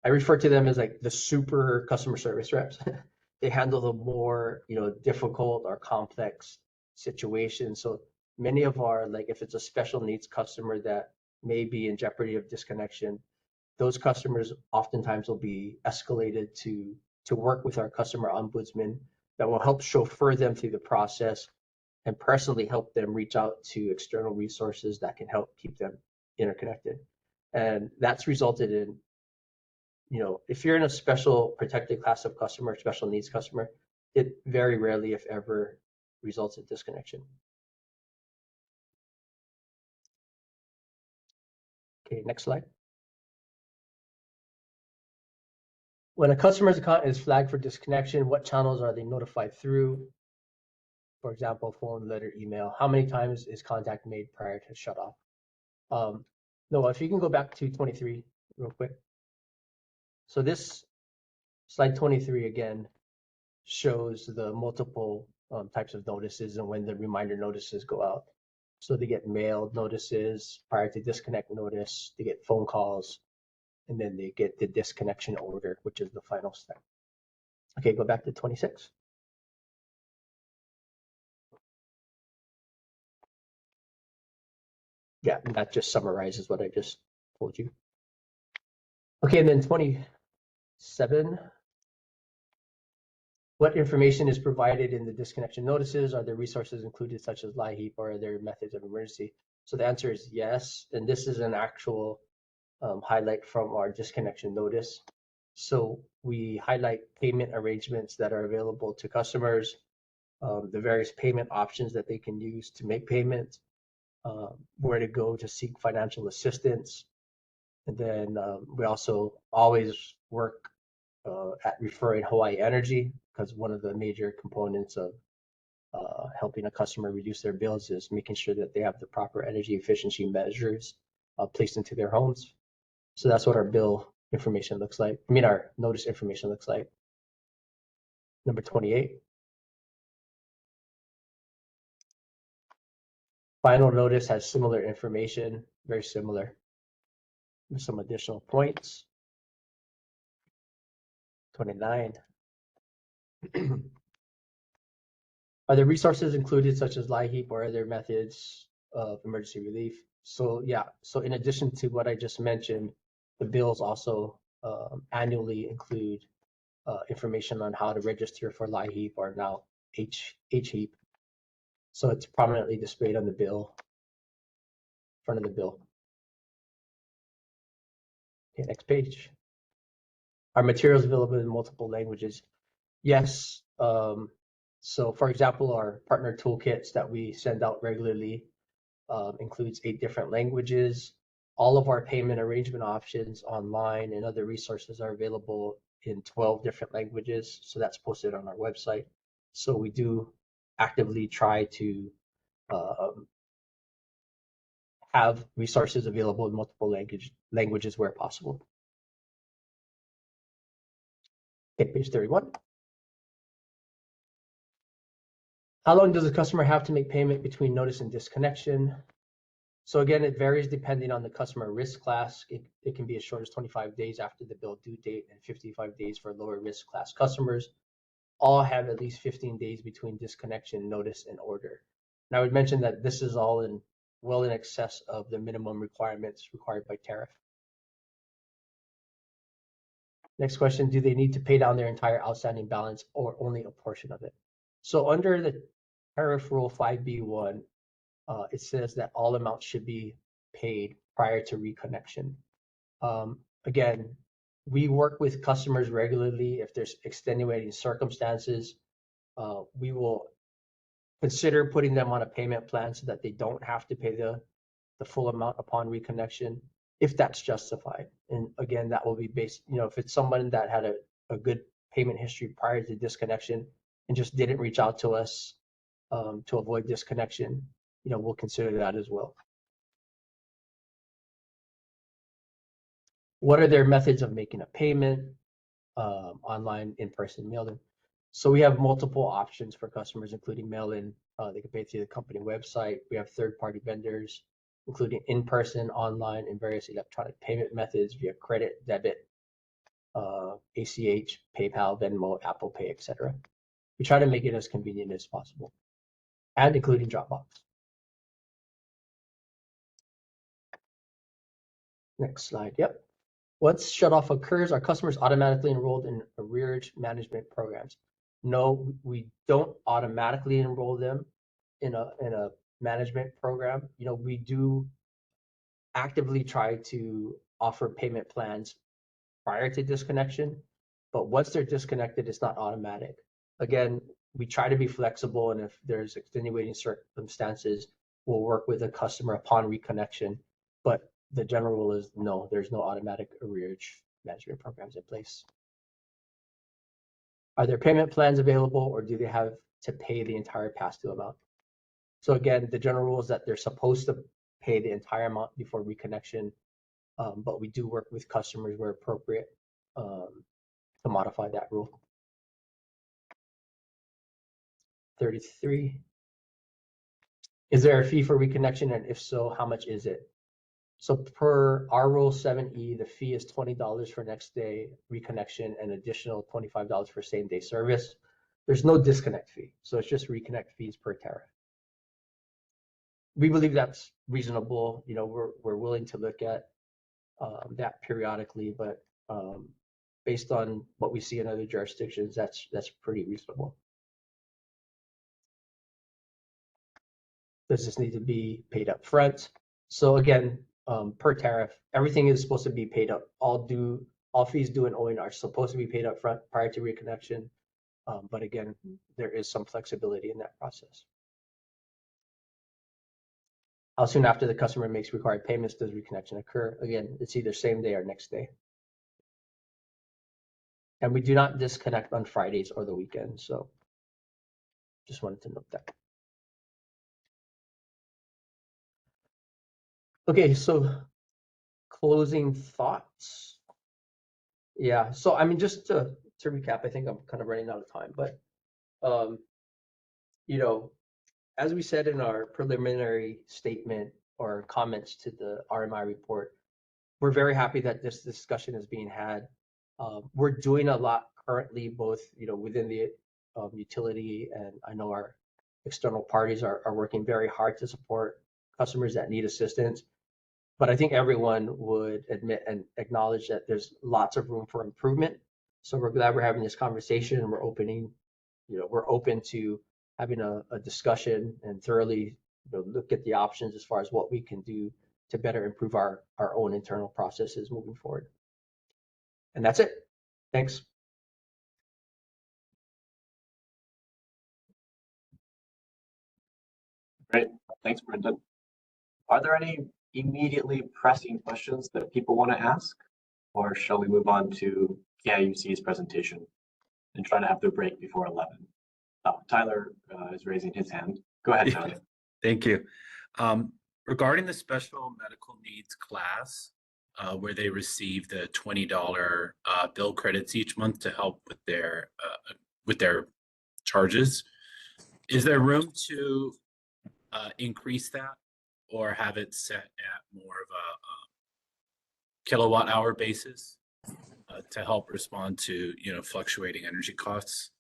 I refer to them as like the super customer service reps. They handle the more, you know, difficult or complex situations. So many of our, like if it's a special needs customer that may be in jeopardy of disconnection, those customers oftentimes will be escalated to work with our customer ombudsman that will help chauffeur them through the process and personally help them reach out to external resources that can help keep them interconnected. And that's resulted in, you know, if you're in a special protected class of customer, special needs customer, it very rarely, if ever, results in disconnection. Okay, next slide. When a customer's account is flagged for disconnection, what channels are they notified through? For example, phone, letter, email. How many times is contact made prior to shut off? Noah, if you can go back to 23 real quick. So this slide 23 again shows the multiple types of notices and when the reminder notices go out. So they get mailed notices prior to disconnect notice, they get phone calls, and then they get the disconnection order, which is the final step. Okay, go back to 26. Yeah, and that just summarizes what I just told you. Okay, and then 27. What information is provided in the disconnection notices? Are there resources included such as LIHEAP, or are there methods of emergency? So the answer is yes, and this is an actual highlight from our disconnection notice. So we highlight payment arrangements that are available to customers, the various payment options that they can use to make payments, where to go to seek financial assistance. And then we also always work at referring Hawaii Energy, because one of the major components of helping a customer reduce their bills is making sure that they have the proper energy efficiency measures placed into their homes. So that's what our bill information looks like. I mean, our notice information looks like. Number 28. Final notice has similar information, very similar, with some additional points. 29. Are there resources included such as LIHEAP or other methods of emergency relief? So yeah, so in addition to what I just mentioned, the bills also annually include information on how to register for LIHEAP, or now HEAP. So it's prominently displayed on the bill, front of the bill. Okay, next page. Are materials available in multiple languages? Yes. So for example, our partner toolkits that we send out regularly includes 8 different languages. All of our payment arrangement options online and other resources are available in 12 different languages. So that's posted on our website. So we do actively try to have resources available in multiple languages where possible. Okay, page 31. How long does the customer have to make payment between notice and disconnection? So again, it varies depending on the customer risk class. It can be as short as 25 days after the bill due date and 55 days for lower risk class customers. All have at least 15 days between disconnection, notice, and order. And I would mention that this is all well in excess of the minimum requirements required by tariff. Next question, do they need to pay down their entire outstanding balance or only a portion of it? So under the tariff rule 5B1, it says that all amounts should be paid prior to reconnection. Again, we work with customers regularly. If there's extenuating circumstances, we will consider putting them on a payment plan so that they don't have to pay the full amount upon reconnection, if that's justified. And again, that will be based, if it's someone that had a good payment history prior to disconnection and just didn't reach out to us to avoid disconnection, we'll consider that as well. What are their methods of making a payment? Online, in-person, mail-in. So we have multiple options for customers, including mail-in. They can pay through the company website. We have third-party vendors, including in-person, online, and various electronic payment methods via credit, debit, ACH, PayPal, Venmo, Apple Pay, etc. We try to make it as convenient as possible, and including Dropbox. Next slide. Yep. Once shutoff occurs, are customers automatically enrolled in arrearage management programs? No, we don't automatically enroll them in a management program. We do actively try to offer payment plans prior to disconnection, but once they're disconnected, it's not automatic. Again, we try to be flexible, and if there's extenuating circumstances, we'll work with a customer upon reconnection. But the general rule is no, there's no automatic arrearage management programs in place. Are there payment plans available, or do they have to pay the entire past due amount? So again, the general rule is that they're supposed to pay the entire amount before reconnection, but we do work with customers where appropriate to modify that rule. 33. Is there a fee for reconnection, and if so, how much is it? So per our rule 7E, the fee is $20 for next day reconnection and additional $25 for same day service. There's no disconnect fee, so it's just reconnect fees per tariff. We believe that's reasonable. We're willing to look at that periodically, but based on what we see in other jurisdictions, that's pretty reasonable. Does this need to be paid up front? So again, per tariff, everything is supposed to be paid up. All fees due and owing are supposed to be paid up front prior to reconnection. But again, there is some flexibility in that process. How soon after the customer makes required payments does reconnection occur? Again, it's either same day or next day. And we do not disconnect on Fridays or the weekend. So just wanted to note that. Okay, so closing thoughts. Yeah, so I mean, just to recap, I think I'm kind of running out of time, but as we said in our preliminary statement or comments to the RMI report, we're very happy that this discussion is being had. We're doing a lot currently, both within the utility, and I know our external parties are working very hard to support customers that need assistance. But I think everyone would admit and acknowledge that there's lots of room for improvement. So we're glad we're having this conversation, and we're open to having a discussion and thoroughly look at the options as far as what we can do to better improve our own internal processes moving forward. And that's it. Thanks. Great. Thanks, Brendan. Are there any immediately pressing questions that people want to ask, or shall we move on to KIUC's presentation and try to have their break before 11? Oh, Tyler is raising his hand. Go ahead, Tyler. Thank you. Regarding the special medical needs class, where they receive the $20 bill credits each month to help with their charges, Is there room to increase that or have it set at more of a kilowatt hour basis to help respond to, fluctuating energy costs?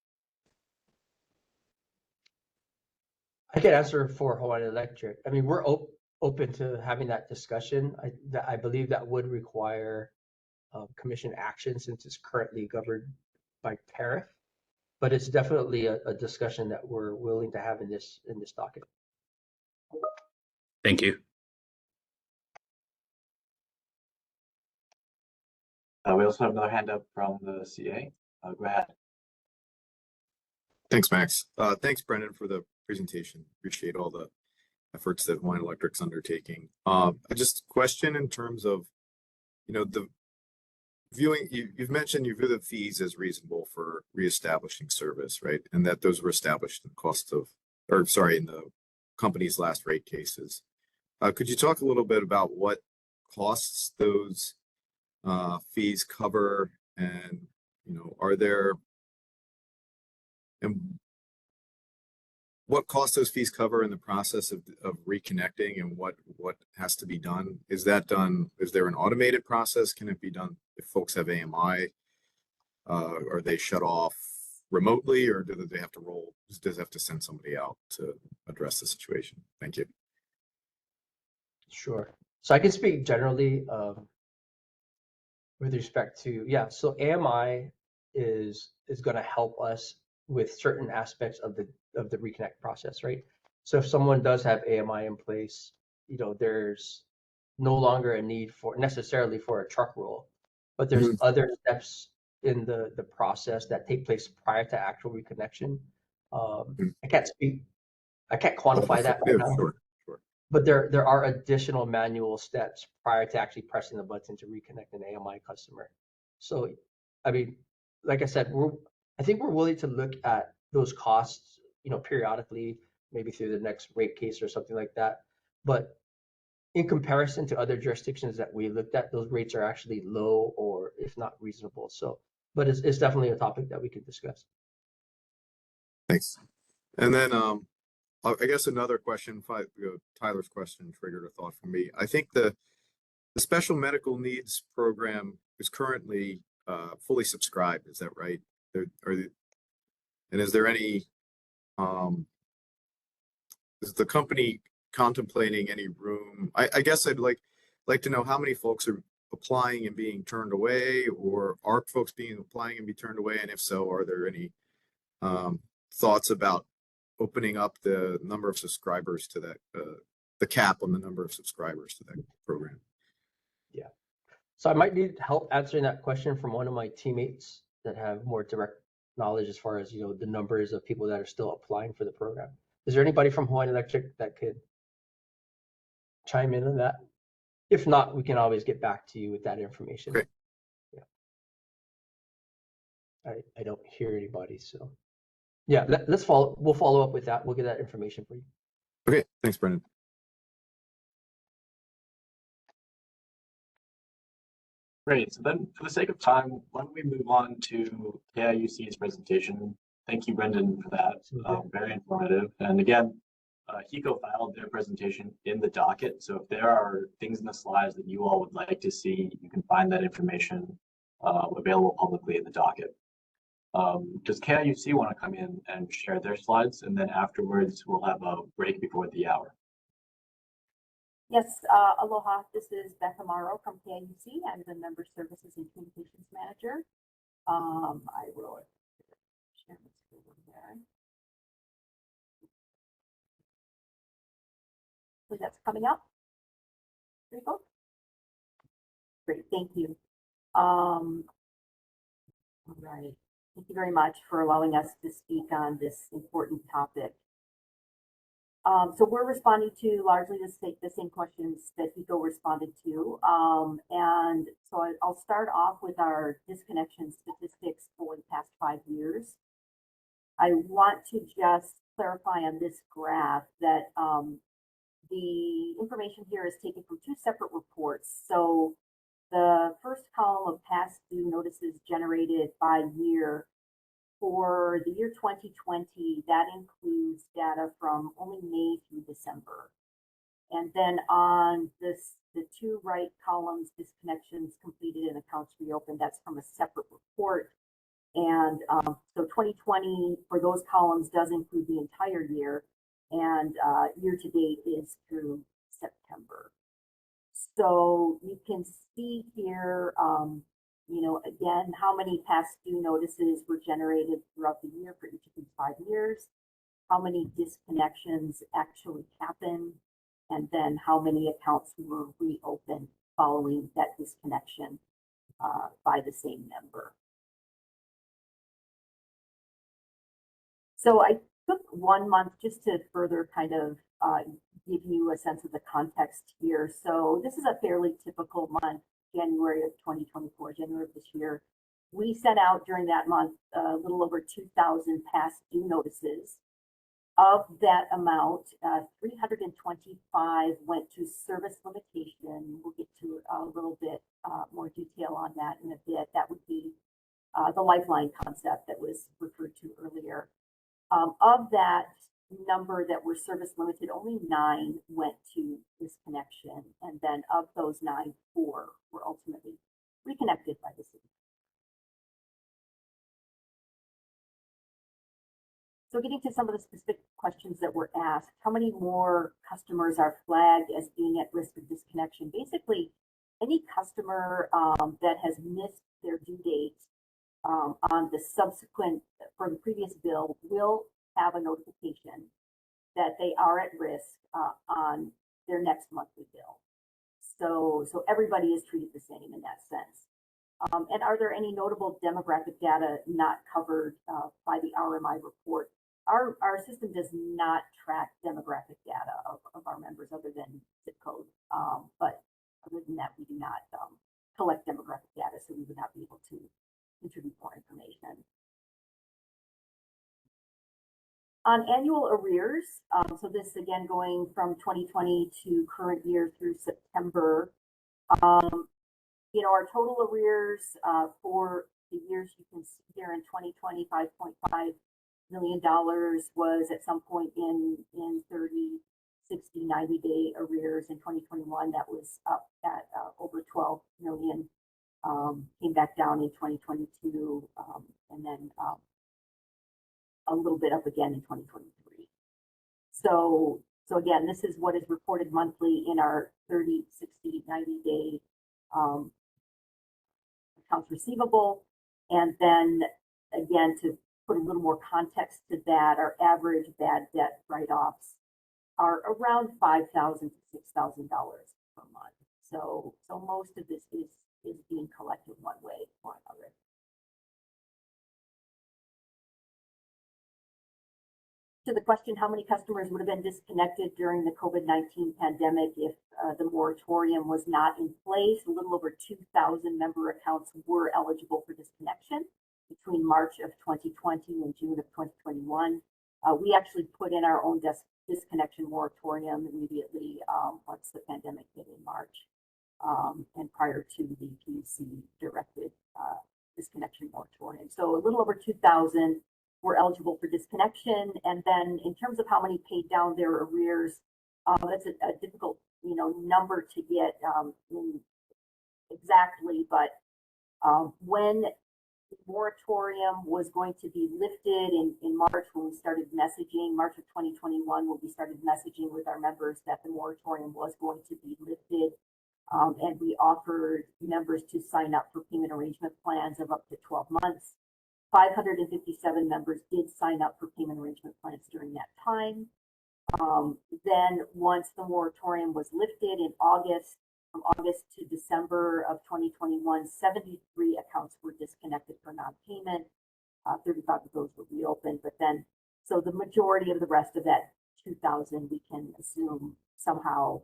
I can answer for Hawaii Electric. I mean, we're open to having that discussion. I believe that would require commission action since it's currently governed by tariff, but it's definitely a discussion that we're willing to have in this docket. Thank you. We also have another hand up from the CA. Go ahead. Thanks, Max. Thanks, Brendan, for the presentation. Appreciate all the efforts that Hawaiian Electric's undertaking. I just question in terms of, the viewing, you've mentioned you view the fees as reasonable for reestablishing service, right? And that those were established in in the company's last rate cases. Could you talk a little bit about what costs those fees cover, and and what costs those fees cover in the process of reconnecting, and what has to be done? Is that done? Is there an automated process? Can it be done if folks have AMI? Are they shut off remotely, or do they have to roll? Does it have to send somebody out to address the situation? Thank you. Sure. So I can speak generally with respect to, so AMI is going to help us with certain aspects of the reconnect process, right? So if someone does have AMI in place, there's no longer a need necessarily for a truck roll, but there's other steps in the process that take place prior to actual reconnection. I can't quantify that right now. Sure. But there are additional manual steps prior to actually pressing the button to reconnect an AMI customer. So, I mean, like I said, I think we're willing to look at those costs, periodically, maybe through the next rate case or something like that. But in comparison to other jurisdictions that we looked at, those rates are actually low, or if not reasonable. So, but it's definitely a topic that we could discuss. Thanks. And then I guess another question, Tyler's question triggered a thought for me. I think the special medical needs program is currently fully subscribed. Is that right? And is there any, is the company contemplating any room? I guess I'd like to know how many folks are applying and being turned away, or are folks applying and be turned away? And if so, are there any thoughts about opening up the number of subscribers to that, the cap on the number of subscribers to that program? Yeah. So I might need help answering that question from one of my teammates that have more direct knowledge as far as, the numbers of people that are still applying for the program. Is there anybody from Hawaiian Electric that could chime in on that? If not, we can always get back to you with that information. Okay. Yeah. I don't hear anybody, so. Yeah, we'll follow up with that. We'll get that information for you. Okay, thanks, Brendan. Great. So then, for the sake of time, why don't we move on to KIUC's presentation? Thank you, Brendan, for that. Very informative. And again, HECO filed their presentation in the docket. So if there are things in the slides that you all would like to see, you can find that information available publicly in the docket. Does KIUC want to come in and share their slides? And then afterwards, we'll have a break before the hour. Yes, aloha. This is Beth Amaro from KIUC. I'm the Member Services and Communications Manager. I will share my screen there. So that's coming up. There you go. Great, thank you. All right. Thank you very much for allowing us to speak on this important topic. So we're responding to largely the same questions that HECO responded to. And so I'll start off with our disconnection statistics for the past 5 years. I want to just clarify on this graph that the information here is taken from 2 separate reports. So the first column of past due notices generated by year for the year 2020, that includes data from only May through December. And then on this, the two right columns, disconnections completed and accounts reopened, that's from a separate report. And so 2020 for those columns does include the entire year, and year to date is through September. So you can see here, you know, again, how many past due notices were generated throughout the year for each of these 5 years, how many disconnections actually happened, and then how many accounts were reopened following that disconnection by the same member. So I took 1 month just to further kind of give you a sense of the context here. So this is a fairly typical month, January of 2024, January of this year. We sent out during that month a little over 2,000 past due notices. Of that amount, 325 went to service limitation. We'll get to a little bit more detail on that in a bit. That would be the lifeline concept that was referred to earlier. Of that number that were service limited, only 9 went to disconnection. And then of those 9, 4 were ultimately reconnected by the city. So getting to some of the specific questions that were asked, how many more customers are flagged as being at risk of disconnection? Basically, any customer that has missed their due date on the subsequent, for the previous bill, will have a notification that they are at risk on their next monthly bill. So everybody is treated the same in that sense. And are there any notable demographic data not covered by the RMI report? Our system does not track demographic data of our members other than zip code. But other than that, we do not collect demographic data, so we would not be able to contribute more information. On annual arrears, so this again going from 2020 to current year through September, you know, our total arrears for the years you can see here in 2020, $5.5 million was at some point in 30, 60, 90-day arrears. In 2021, that was up at over 12 million. Came back down in 2022, and then a little bit up again in 2023. So again, this is what is reported monthly in our 30, 60, 90-day accounts receivable. And then again, to put a little more context to that, our average bad debt write-offs are around $5,000 to $6,000 per month. So most of this is being collected one way or another. To the question, how many customers would have been disconnected during the COVID-19 pandemic if the moratorium was not in place? A little over 2,000 member accounts were eligible for disconnection between March of 2020 and June of 2021. We actually put in our own disconnection moratorium immediately once the pandemic hit in March, and prior to the PUC directed disconnection moratorium. So a little over 2,000 were eligible for disconnection. And then in terms of how many paid down their arrears, that's a difficult, you know, number to get exactly, but when the moratorium was going to be lifted in March, when we started messaging, March of 2021, when we started messaging with our members that the moratorium was going to be lifted, and we offered members to sign up for payment arrangement plans of up to 12 months. 557 members did sign up for payment arrangement plans during that time. Then once the moratorium was lifted in August, from August to December of 2021, 73 accounts were disconnected for non-payment. 35 of those were reopened, but then, so the majority of the rest of that 2,000, we can assume somehow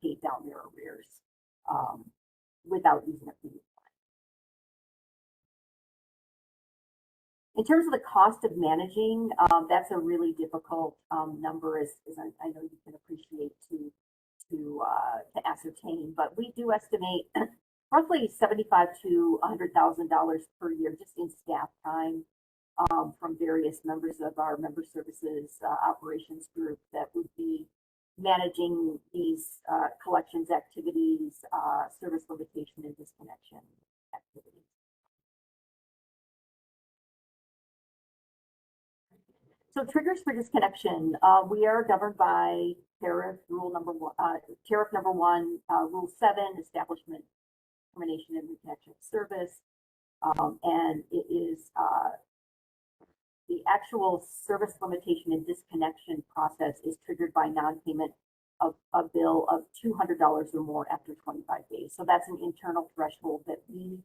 paid down their arrears without using a payment. In terms of the cost of managing, that's a really difficult number, as I know you can appreciate to ascertain. But we do estimate roughly $75,000 to $100,000 per year just in staff time. from various members of our member services operations group that would be managing these collections activities, service limitation and disconnection activities. So triggers for disconnection, we are governed by tariff number one, rule 7, establishment, termination, and reconnection of service. And it is the actual service limitation and disconnection process is triggered by non-payment of a bill of $200 or more after 25 days. So that's an internal threshold that we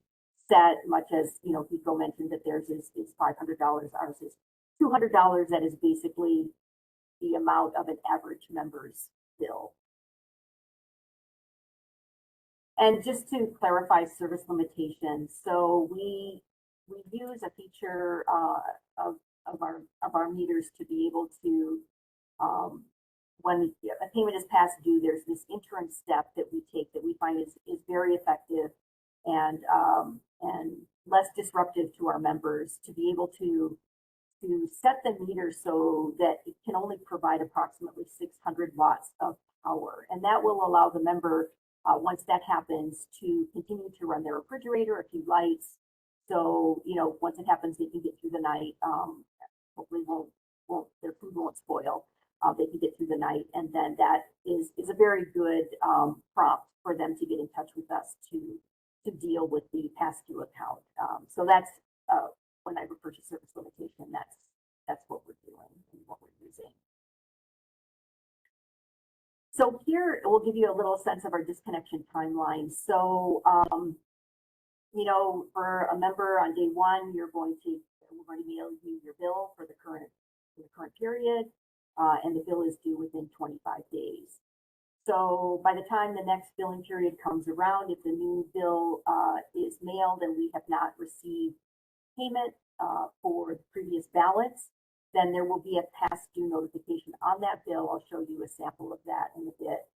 set, much as, you know, Hiko mentioned that theirs is $500, ours is $200. That is basically the amount of an average member's bill. And just to clarify service limitations, so we use a feature of our meters to be able to, when a payment is past due, there's this interim step that we take that we find is very effective and less disruptive to our members, to be able to set the meter so that it can only provide approximately 600 watts of power. And that will allow the member, once that happens, to continue to run their refrigerator, a few lights. So, you know, once it happens, they can get through the night. Hopefully their food won't spoil. They can get through the night. And then that is a very good prompt for them to get in touch with us to deal with the past due account. So that's, when I refer to service limitation, that's what we're doing and what we're using. So here we'll give you a little sense of our disconnection timeline. So, you know, for a member on day one, we're going to mail you your bill for the current period, and the bill is due within 25 days. So by the time the next billing period comes around, if the new bill is mailed and we have not received payment for the previous balance, then there will be a past due notification on that bill. I'll show you a sample of that in a bit.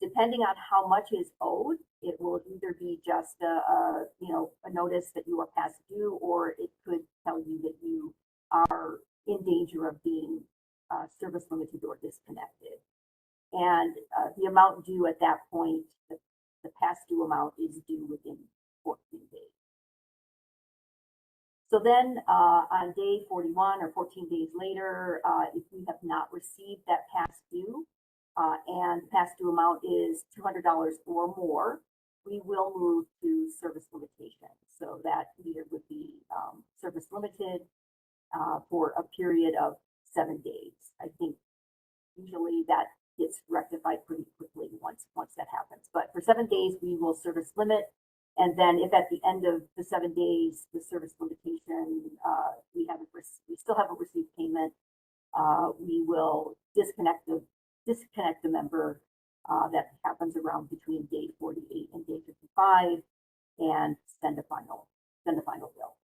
Depending on how much is owed, it will either be just a notice that you are past due, or it could tell you that you are in danger of being service limited or disconnected. And the amount due at that point, the past due amount, is due within 14 days. So then on day 41 or 14 days later, if we have not received that past due and past due amount is $200 or more, we will move to service limitation. So that meter would be service limited for a period of 7 days. I think usually that gets rectified pretty quickly once that happens. But for 7 days, we will service limit. And then if at the end of the 7 days, the service limitation, we still haven't received payment, we will disconnect the member. That happens around between day 48 and day 55, and send a final bill.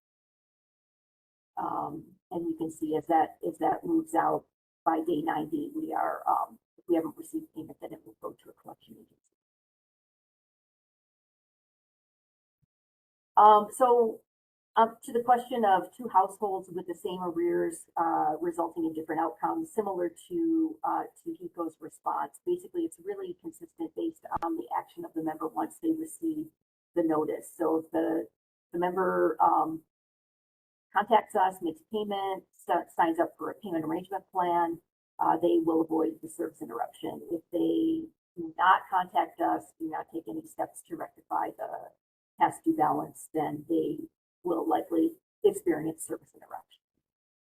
And you can see as that moves out by day 90, we are if we haven't received payment, then it will go to a collection agency. So to the question of two households with the same arrears resulting in different outcomes, similar to Hiko's response, basically it's really consistent based on the action of the member once they receive the notice. So if the member contacts us, makes payment, signs up for a payment arrangement plan, they will avoid the service interruption. If they do not contact us, do not take any steps to rectify the past due balance, then they will likely experience service interruption.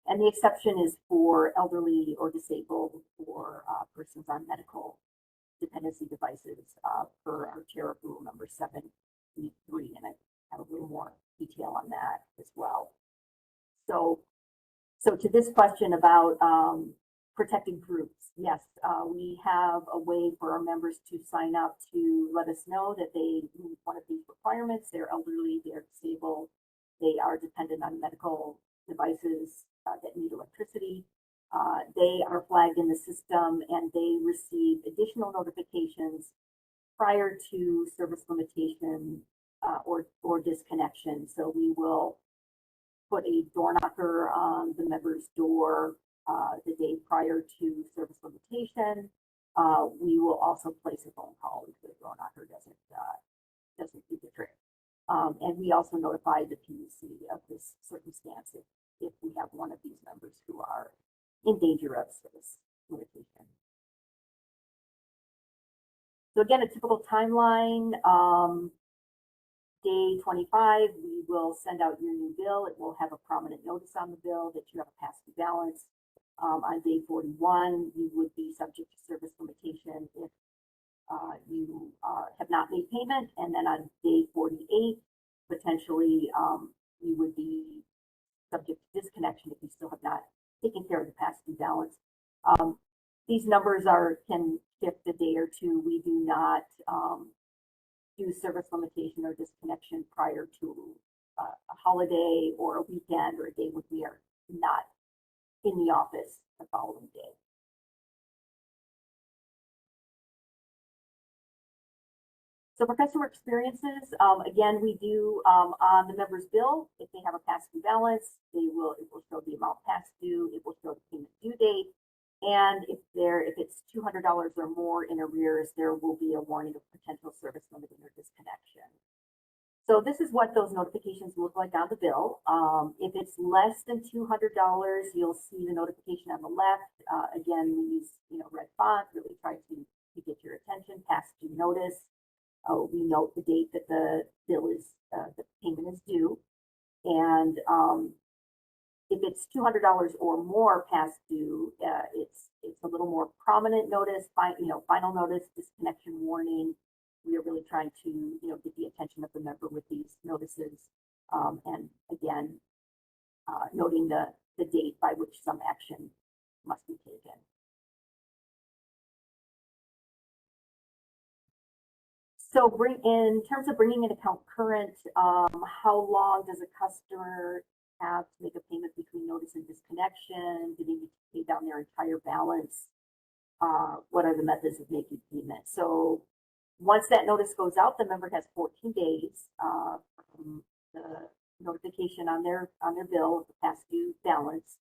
And the exception is for elderly or disabled, or persons on medical dependency devices per our tariff rule number 7.3, and I have a little more detail on that as well. So to this question about protecting groups, yes, we have a way for our members to sign up to let us know that they meet one of these requirements. They're elderly, they're disabled, they are dependent on medical devices that need electricity. They are flagged in the system, and they receive additional notifications prior to service limitation or disconnection. So we will put a door knocker on the member's door the day prior to service limitation. We will also place a phone call if the door knocker doesn't do the trick. And we also notify the PUC of this circumstance if we have one of these members who are in danger of service limitation. So again, a typical timeline, day 25, we will send out your new bill. It will have a prominent notice on the bill that you have a past due balance. On day 41, you would be subject to service limitation if you have not made payment. And then on day 48, potentially you would be subject to disconnection if you still have not taken care of the past due balance. These numbers can shift a day or two. We do not do service limitation or disconnection prior to a holiday or a weekend or a day when we are not in the office the following day. So for customer experiences, again, we do on the member's bill, if they have a past due balance, it will show the amount past due, it will show the payment due date, and if it's $200 or more in arrears, there will be a warning of potential service limiting or disconnection. So this is what those notifications look like on the bill. If it's less than $200, you'll see the notification on the left. Again, we use red font, really try to get your attention. Past due notice. We note the date that the bill is, the payment is due, and if it's $200 or more past due, it's a little more prominent notice, final notice, disconnection warning. We are really trying to get the attention of the member with these notices, and again, noting the date by which some action must be taken. So in terms of bringing an account current, how long does a customer have to make a payment between notice and disconnection? Do they need to pay down their entire balance? What are the methods of making payment? So once that notice goes out, the member has 14 days from the notification on their bill of the past due balance.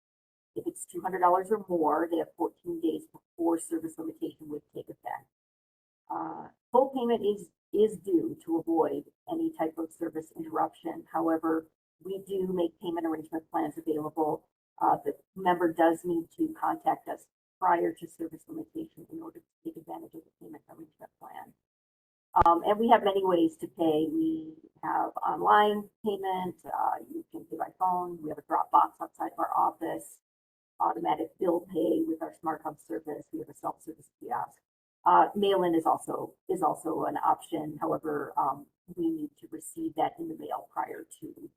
If it's $200 or more, they have 14 days before service limitation would take effect. Full payment is due to avoid any type of service interruption. However, we do make payment arrangement plans available. The member does need to contact us prior to service limitation in order to take advantage of the payment arrangement plan. And we have many ways to pay. We have online payment. You can pay by phone. We have a drop box outside of our office. Automatic bill pay with our Smart Hub service. We have a self-service kiosk. Mail-in is also an option. However, we need to receive that in the mail prior to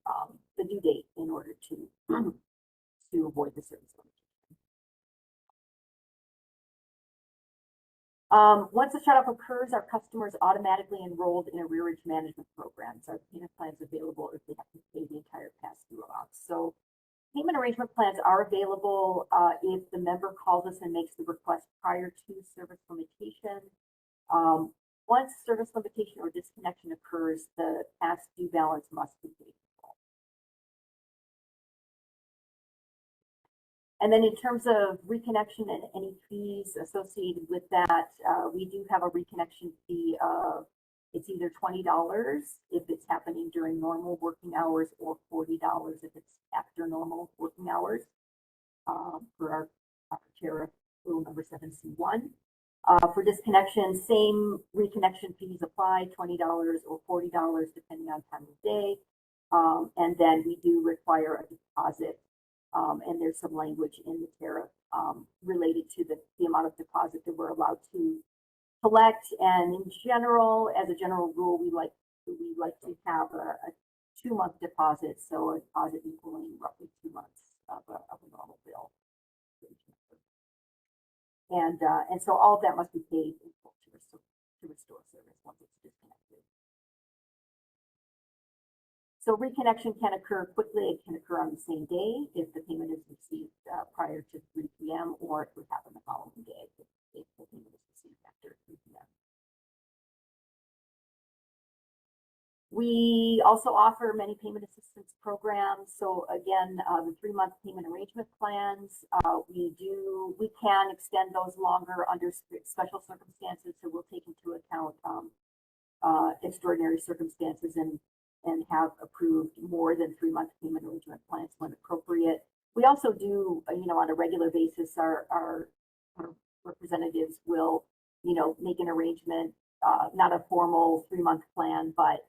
the due date in order to avoid the service limitation. Once a shut-off occurs, our customers automatically enrolled in arrearage management programs. Our payment plans available if they have to pay the entire past due amount. So payment arrangement plans are available if the member calls us and makes the request prior to service limitation. Once service limitation or disconnection occurs, the past due balance must be paid. And then in terms of reconnection and any fees associated with that, we do have a reconnection fee of, it's either $20 if it's happening during normal working hours or $40 if it's after normal working hours for our tariff rule number 7C1. For disconnection, same reconnection fees apply, $20 or $40 depending on time of day. And then we do require a deposit. And there's some language in the tariff related to the amount of deposit that we're allowed to collect. And in general, as a general rule, we like to have a 2-month deposit, so a deposit equaling roughly 2 months of a normal bill. And so all of that must be paid in full to restore service once it's disconnected. So reconnection can occur quickly. It can occur on the same day if the payment is received prior to 3 p.m. or it would happen the following day if the payment is received after 3 p.m. We also offer many payment assistance programs. So again, the 3-month payment arrangement plans, we can extend those longer under special circumstances. So we'll take into account extraordinary circumstances and have approved more than 3-month payment arrangement plans when appropriate. We also do, on a regular basis, our representatives will, make an arrangement, not a formal 3-month plan, but,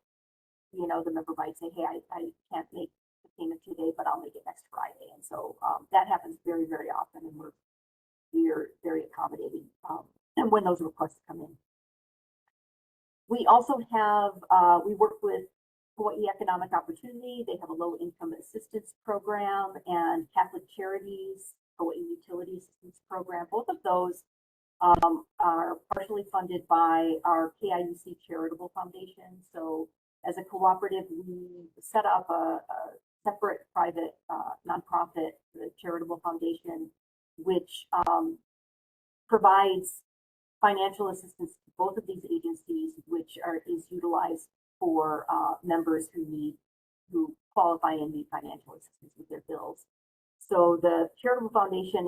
the member might say, hey, I can't make the payment today, but I'll make it next Friday. And so that happens very, very often, and we're very accommodating and when those requests come in. We also have, we work with Hawaii Economic Opportunity. They have a low income assistance program, and Catholic Charities, Hawaii Utility Assistance Program. Both of those are partially funded by our KIUC Charitable Foundation. So as a cooperative, we set up a separate private nonprofit, the Charitable Foundation, which provides financial assistance to both of these agencies, which is utilized for members who qualify and need financial assistance with their bills. So the Charitable Foundation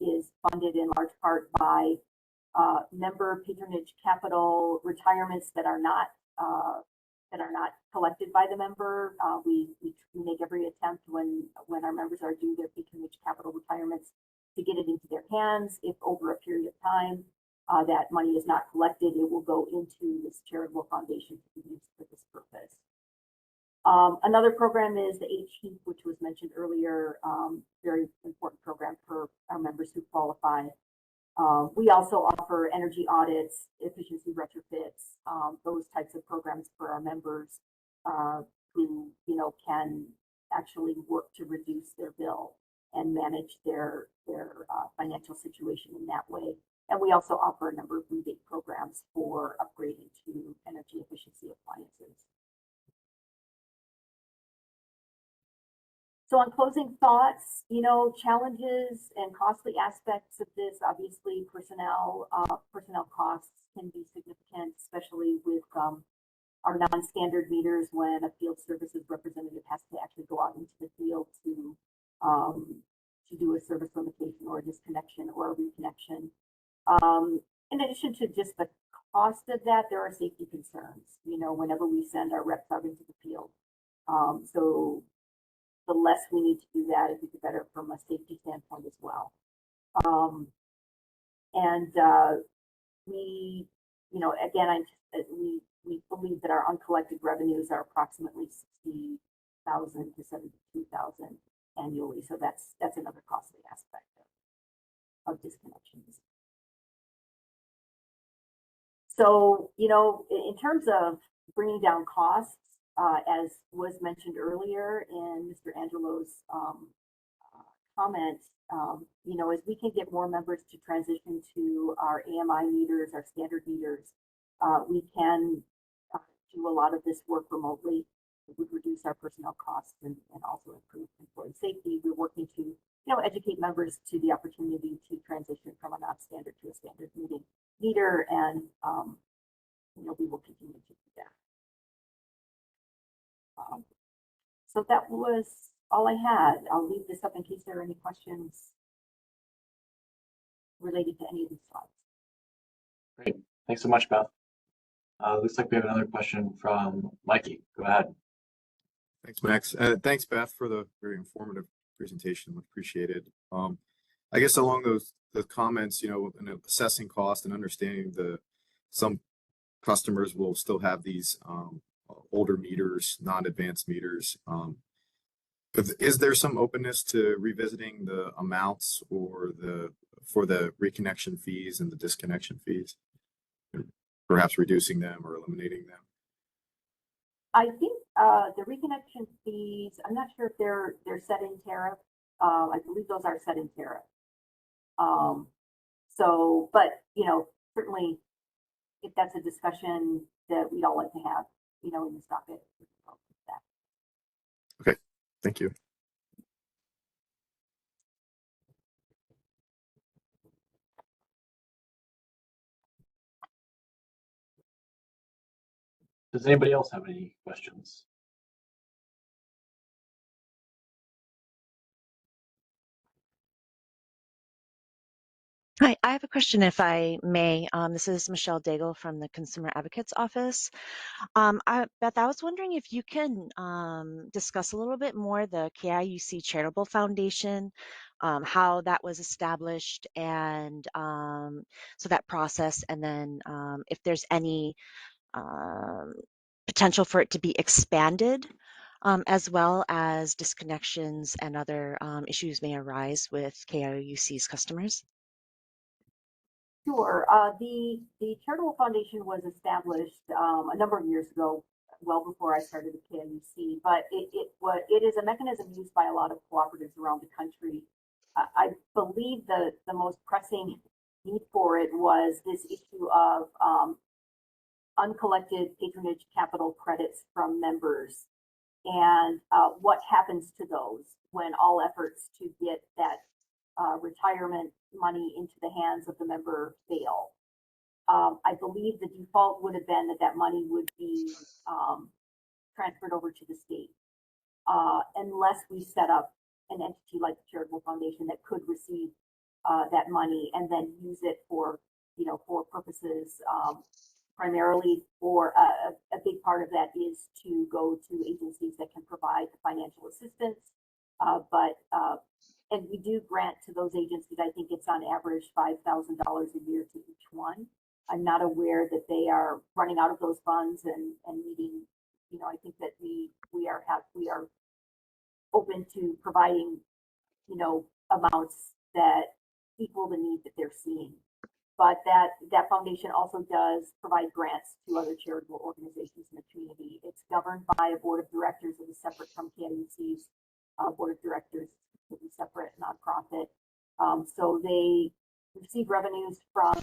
is funded in large part by member patronage capital retirements that are not collected by the member. We make every attempt when our members are due their patronage capital retirements to get it into their hands. If over a period of time that money is not collected, it will go into this charitable foundation to be used for this purpose. Another program is the HEAP, which was mentioned earlier, very important program for our members who qualify. We also offer energy audits, efficiency retrofits, those types of programs for our members who, can actually work to reduce their bill and manage their financial situation in that way. And we also offer a number of rebate programs for upgrading to energy efficiency appliances. So on closing thoughts, challenges and costly aspects of this, obviously personnel costs can be significant, especially with our non-standard meters when a field services representative has to actually go out into the field to do a service limitation or a disconnection or a reconnection. In addition to just the cost of that, there are safety concerns, whenever we send our reps out into the field. So the less we need to do that, it'd be better from a safety standpoint as well. We, again, we believe that our uncollected revenues are approximately 60,000 to 72,000 annually. So that's another costly aspect of disconnections. So, in terms of bringing down costs, as was mentioned earlier in Mr. Angelo's comments, as we can get more members to transition to our AMI meters, our standard meters, we can do a lot of this work remotely. It would reduce our personnel costs and also improve employee safety. We're working to, educate members to the opportunity to transition from a non-standard to a standard meter, and we will continue to do that. So that was all I had. I'll leave this up in case there are any questions related to any of these slides. Great. Thanks so much, Beth. Looks like we have another question from Mikey. Go ahead. Thanks, Max. Thanks, Beth, for the very informative presentation. Appreciated. I guess along those comments, in assessing cost and understanding some customers will still have these older meters, non-advanced meters. But is there some openness to revisiting the amounts or for the reconnection fees and the disconnection fees, perhaps reducing them or eliminating them? I think the reconnection fees, I'm not sure if they're set in tariff. I believe those are set in tariff. But certainly if that's a discussion that we'd all like to have, in this docket. Okay, thank you. Does anybody else have any questions? Hi, I have a question if I may. This is Michelle Daigle from the Consumer Advocates Office. Beth, I was wondering if you can discuss a little bit more the KIUC Charitable Foundation, how that was established, and so that process, and then if there's any potential for it to be expanded, as well as disconnections and other issues may arise with KIUC's customers. Sure. The Charitable Foundation was established a number of years ago, well before I started at KIUC, but it is a mechanism used by a lot of cooperatives around the country. I believe the most pressing need for it was this issue of uncollected patronage capital credits from members, and what happens to those when all efforts to get that retirement money into the hands of the member fail. I believe the default would have been that that money would be transferred over to the state, unless we set up an entity like the Charitable Foundation that could receive that money and then use it for, for purposes, primarily for a big part of that is to go to agencies that can provide the financial assistance, and we do grant to those agencies, I think it's on average $5,000 a year to each one. I'm not aware that they are running out of those funds and needing, I think that we are open to providing, amounts that equal the need that they're seeing. But that foundation also does provide grants to other charitable organizations in the community. It's governed by a board of directors that is separate from KIUC's board of directors, to be separate nonprofit. So they receive revenues from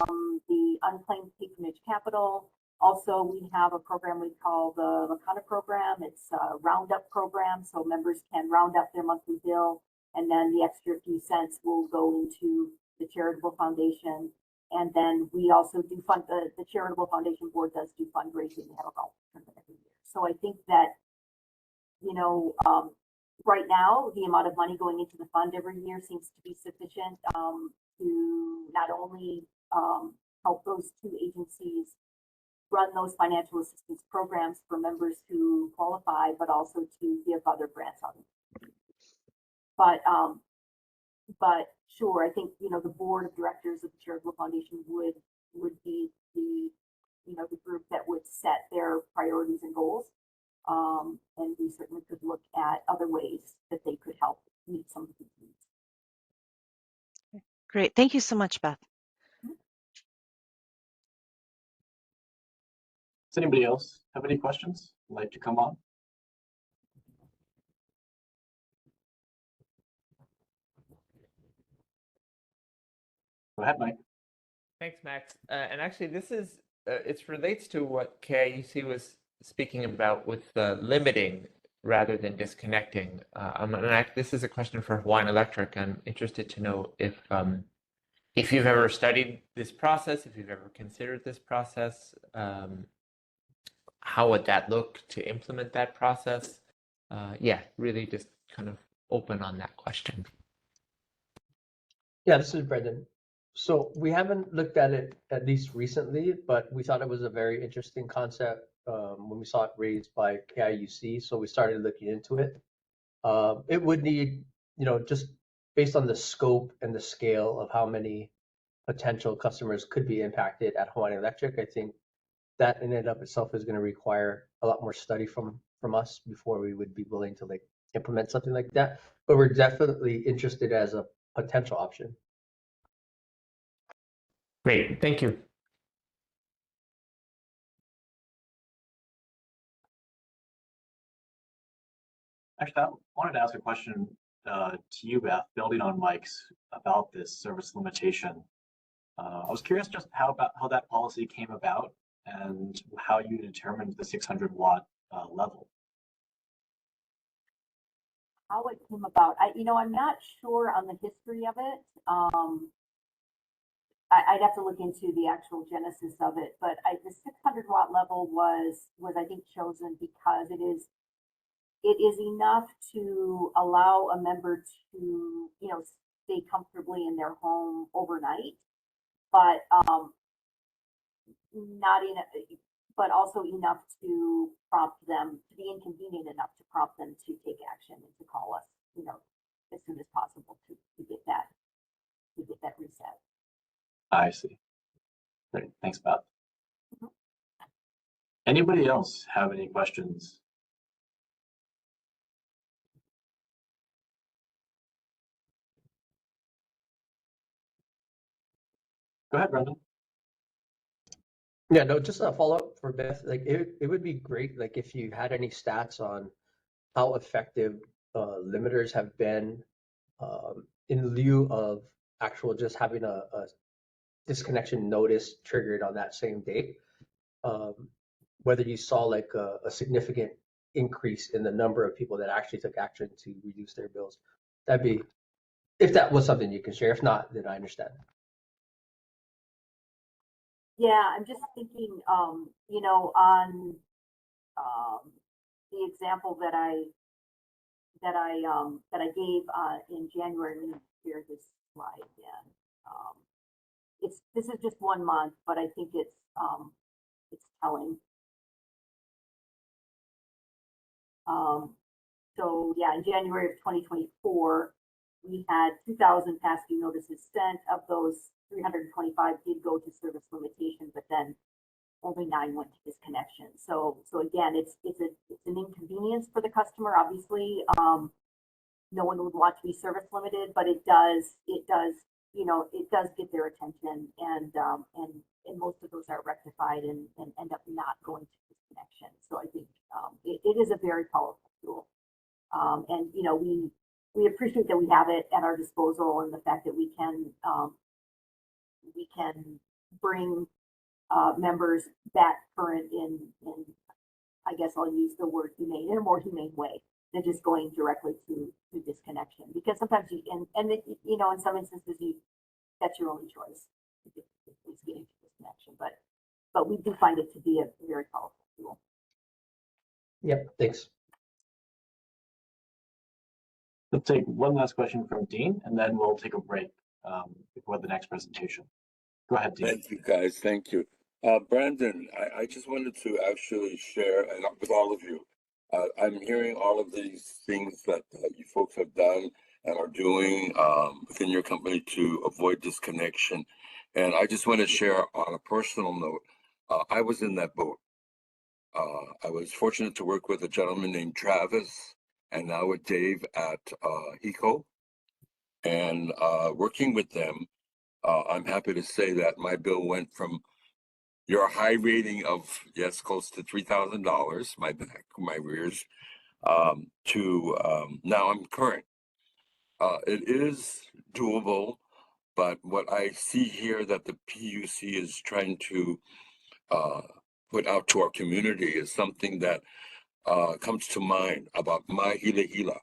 the unclaimed patronage capital. Also, we have a program we call the Makana program. It's a roundup program, so members can round up their monthly bill, and then the extra few cents will go into the charitable foundation. And then we also do fund, the charitable foundation board does do fundraising. We have a golf tournament every year. So I think that, right now, the amount of money going into the fund every year seems to be sufficient to not only help those two agencies run those financial assistance programs for members who qualify, but also to give other grants out. But sure, I think the board of directors of the Charitable Foundation would be the the group that would set their priorities and goals. And we certainly could look at other ways that they could help meet some of these needs. Great. Thank you so much, Beth. Does anybody else have any questions? Like to come on? Go ahead, Mike. Thanks, Max. And actually, this is it relates to what KIUC was speaking about with limiting rather than disconnecting. This is a question for Hawaiian Electric. I'm interested to know if you've ever studied this process, if you've ever considered this process, how would that look to implement that process? Yeah, really just kind of open on that question. Yeah, this is Brendan. So we haven't looked at it at least recently, but we thought it was a very interesting concept when we saw it raised by KIUC. So we started looking into it. It would need, just based on the scope and the scale of how many potential customers could be impacted at Hawaiian Electric, I think that in and of itself is going to require a lot more study from us before we would be willing to implement something like that. But we're definitely interested as a potential option. Great, thank you. Actually, I wanted to ask a question to you, Beth, building on Mike's about this service limitation. I was curious just how that policy came about and how you determined the 600 watt level. How it came about, I'm not sure on the history of it. I'd have to look into the actual genesis of it, but the 600 watt level was I think chosen because it is enough to allow a member to, you know, stay comfortably in their home overnight, but not in but also enough to prompt them, to be inconvenient enough to prompt them to take action and to call us, you know, as soon as possible to get that reset. I see. Great. Thanks, Beth. Mhm. Anybody else have any questions? Go ahead, Brendan. Yeah, no, just a follow-up for Beth. Like it would be great, like if you had any stats on how effective limiters have been in lieu of actual just having a disconnection notice triggered on that same date. Whether you saw like a significant increase in the number of people that actually took action to reduce their bills. That'd be, if that was something you can share. If not, then I understand. Yeah, I'm just thinking, you know, on the example that I gave in January. Let me share this slide again. This is just 1 month, but I think it's telling. So yeah, in January of 2024, we had 2,000 past due notices sent. Of those, 325 did go to service limitation, but then only 9 went to disconnection. So again, it's an inconvenience for the customer. Obviously, no one would want to be service limited, but it does you know, it does get their attention, and most of those are rectified and end up not going to disconnection. So I think it is a very powerful tool, and you know, we appreciate that we have it at our disposal, and the fact that we can bring members back current in I guess I'll use the word humane, in a more humane way than just going directly to disconnection. Because sometimes you know, in some instances, that's your only choice, is getting to disconnection. But we do find it to be a very powerful tool. Yep, thanks. Let's take one last question from Dean, and then we'll take a break before the next presentation. Go ahead, Dean. Thank you, guys. Thank you. Brandon, I just wanted to actually share with all of you. I'm hearing all of these things that you folks have done and are doing within your company to avoid disconnection. And I just want to share on a personal note, I was in that boat. I was fortunate to work with a gentleman named Travis and now with Dave at HECO. And working with them, I'm happy to say that my bill went from your high rating of, yes, close to $3,000, my rears, to now I'm current. It is doable, but what I see here that the PUC is trying to put out to our community is something that comes to mind about my hila hila.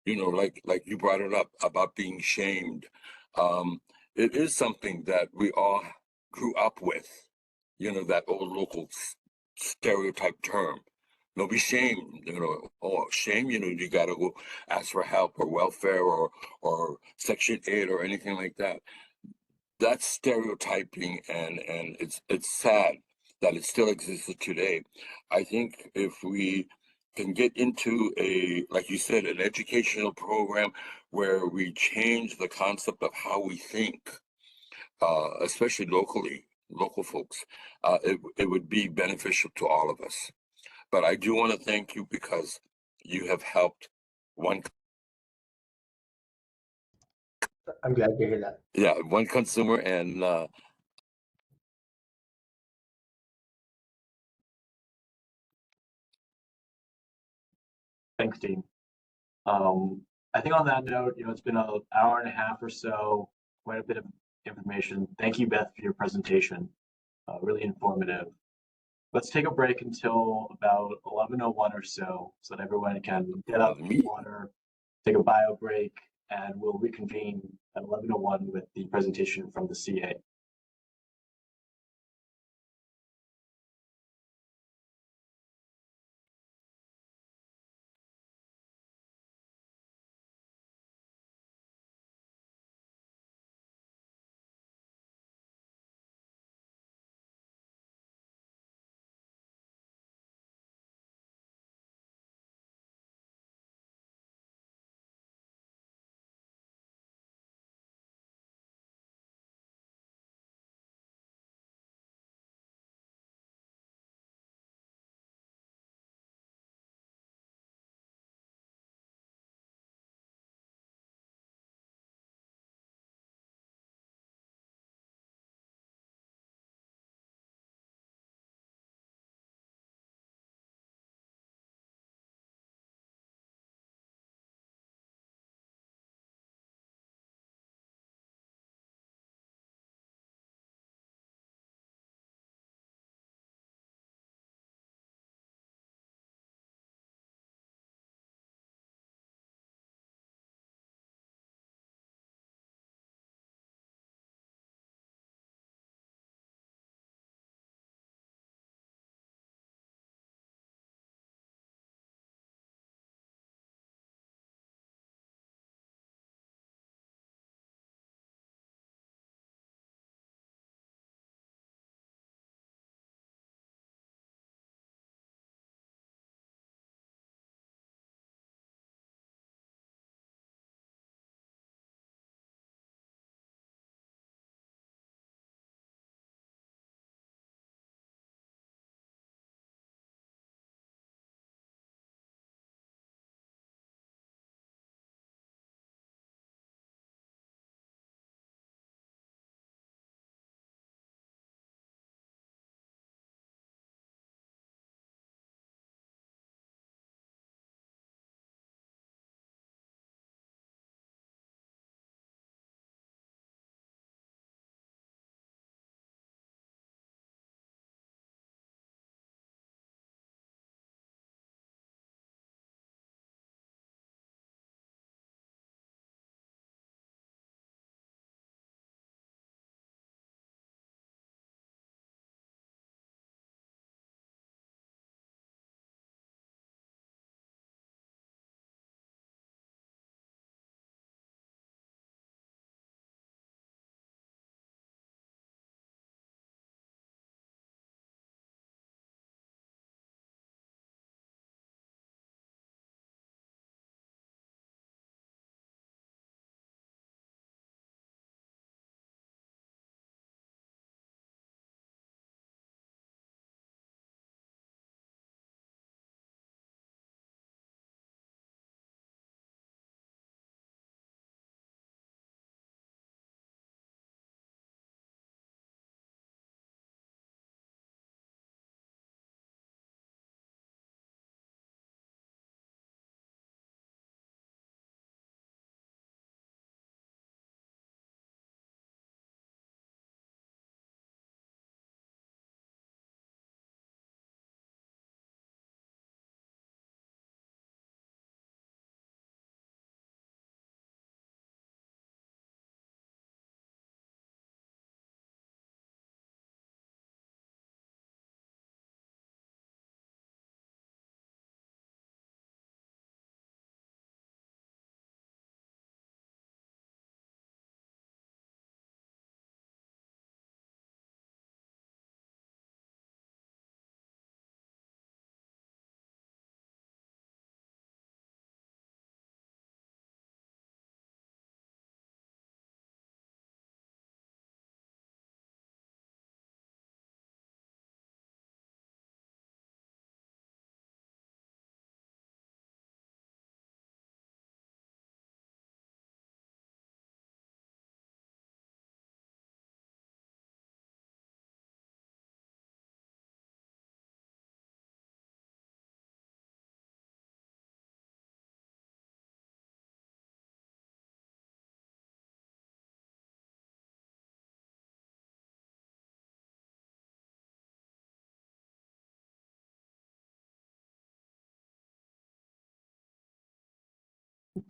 You know, like you brought it up about being shamed. It is something that we all grew up with, you know, that old local stereotype term. Don't be shamed, you know, oh, shame, you know, you gotta go ask for help or welfare or Section 8 or anything like that. That's stereotyping, and it's sad that it still exists today. I think if we can get into a, like you said, an educational program where we change the concept of how we think, especially locally, local folks, it would be beneficial to all of us. But I do want to thank you because you have helped one. I'm glad to hear that. Yeah, one consumer, and Thanks, Dean. I think on that note, you know, it's been an hour and a half or so, quite a bit of information. Thank you, Beth, for your presentation. Really informative. Let's take a break until about 11:01 or so that everyone can get up, water, take a bio break, and we'll reconvene at 11:01 with the presentation from the CA.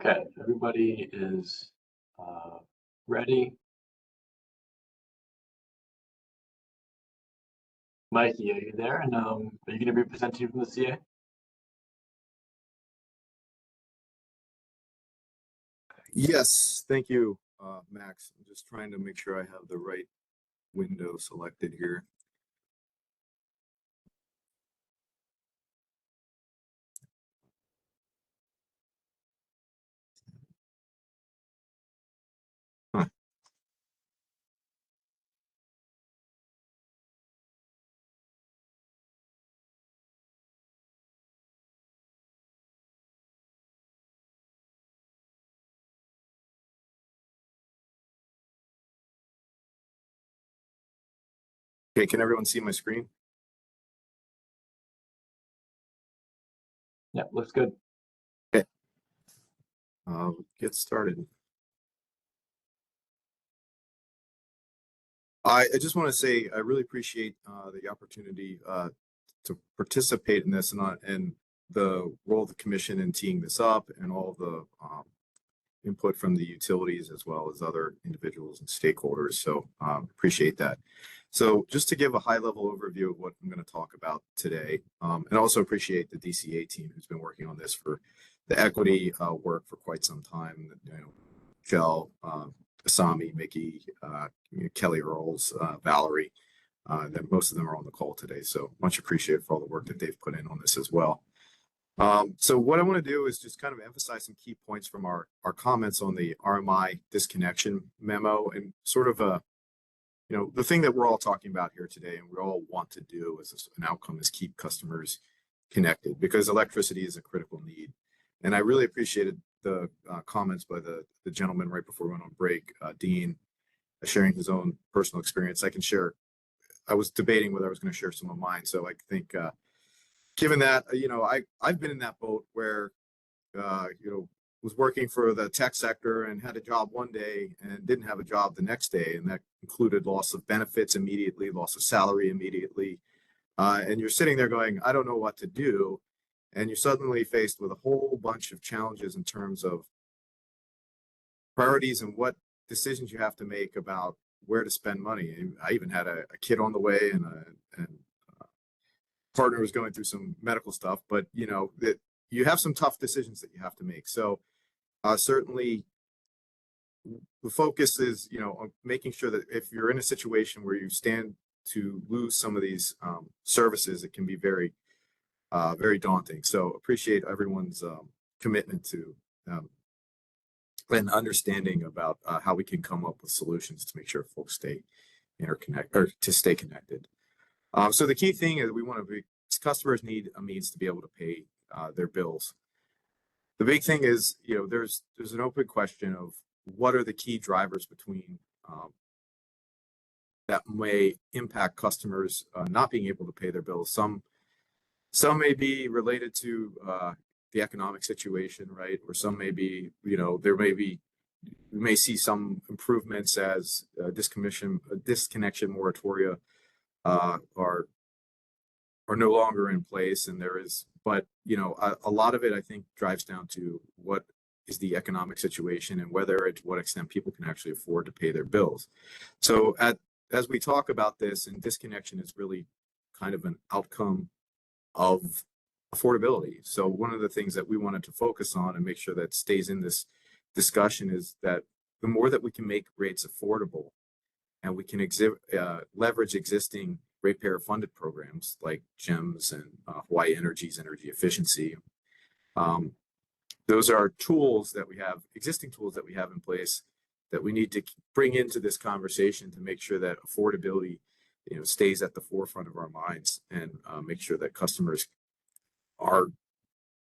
Okay, everybody is ready. Mikey, are you there? And are you going to be presenting from the CA? Yes, thank you, Max. I'm just trying to make sure I have the right window selected here. Huh. Okay, can everyone see my screen? Yeah, looks good. Okay, get started. I just want to say I really appreciate the opportunity to participate in this and the role of the commission in teeing this up and all the input from the utilities as well as other individuals and stakeholders. So appreciate that. So just to give a high level overview of what I'm going to talk about today, and also appreciate the DCA team who's been working on this for the equity work for quite some time. You know, Michelle, Asami, Mickey, Kelly Earls, Valerie, that most of them are on the call today. So much appreciated for all the work that they've put in on this as well. So what I want to do is just kind of emphasize some key points from our comments on the RMI disconnection memo and sort of the thing that we're all talking about here today and we all want to do as an outcome is keep customers connected because electricity is a critical need. And I really appreciated the comments by the gentleman right before we went on break, Dean, sharing his own personal experience. I can share, I was debating whether I was going to share some of mine. So I think, given that, I've been in that boat where, was working for the tech sector and had a job one day and didn't have a job the next day. And that included loss of benefits immediately, loss of salary immediately. And you're sitting there going, I don't know what to do. And you're suddenly faced with a whole bunch of challenges in terms of priorities and what decisions you have to make about where to spend money. And I even had a kid on the way and partner was going through some medical stuff, but that you have some tough decisions that you have to make. So certainly the focus is, on making sure that if you're in a situation where you stand to lose some of these services, it can be very, very daunting. So appreciate everyone's commitment to and understanding about how we can come up with solutions to make sure folks stay interconnected or to stay connected. So the key thing is we want to be customers need a means to be able to pay their bills. The big thing is, there's an open question of what are the key drivers between that may impact customers not being able to pay their bills. Some may be related to the economic situation, right? Or some may be, we may see some improvements as disconnection moratoria are no longer in place, and but a lot of it I think drives down to what is the economic situation and to what extent people can actually afford to pay their bills. So as we talk about this, and disconnection is really kind of an outcome of affordability. So one of the things that we wanted to focus on and make sure that stays in this discussion is that the more that we can make rates affordable and we can leverage existing ratepayer funded programs like GEMS and Hawaii Energy's energy efficiency. Those are tools that we have, existing tools that we have in place that we need to bring into this conversation to make sure that affordability stays at the forefront of our minds and make sure that customers are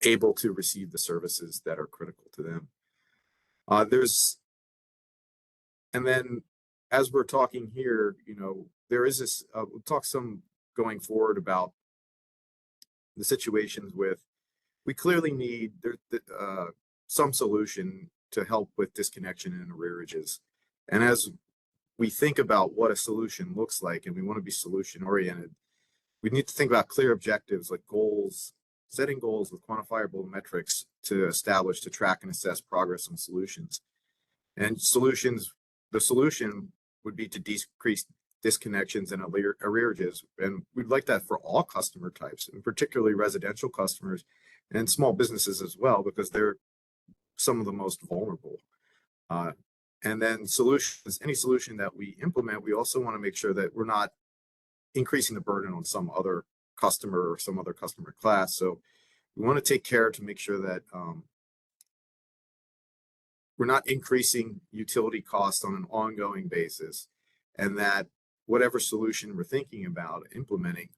able to receive the services that are critical to them. And then as we're talking here, there is this, we'll talk some going forward about the situations we clearly need some solution to help with disconnection and arrearages. And as we think about what a solution looks like and we want to be solution oriented, we need to think about clear objectives like goals, setting goals with quantifiable metrics to establish, to track and assess progress on solutions. And solutions, the solution would be to decrease disconnections and arrearages. And we'd like that for all customer types, and particularly residential customers and small businesses as well, because they're some of the most vulnerable. And then solutions, any solution that we implement, we also want to make sure that we're not increasing the burden on some other customer or some other customer class. So we want to take care to make sure that we're not increasing utility costs on an ongoing basis, and that whatever solution we're thinking about implementing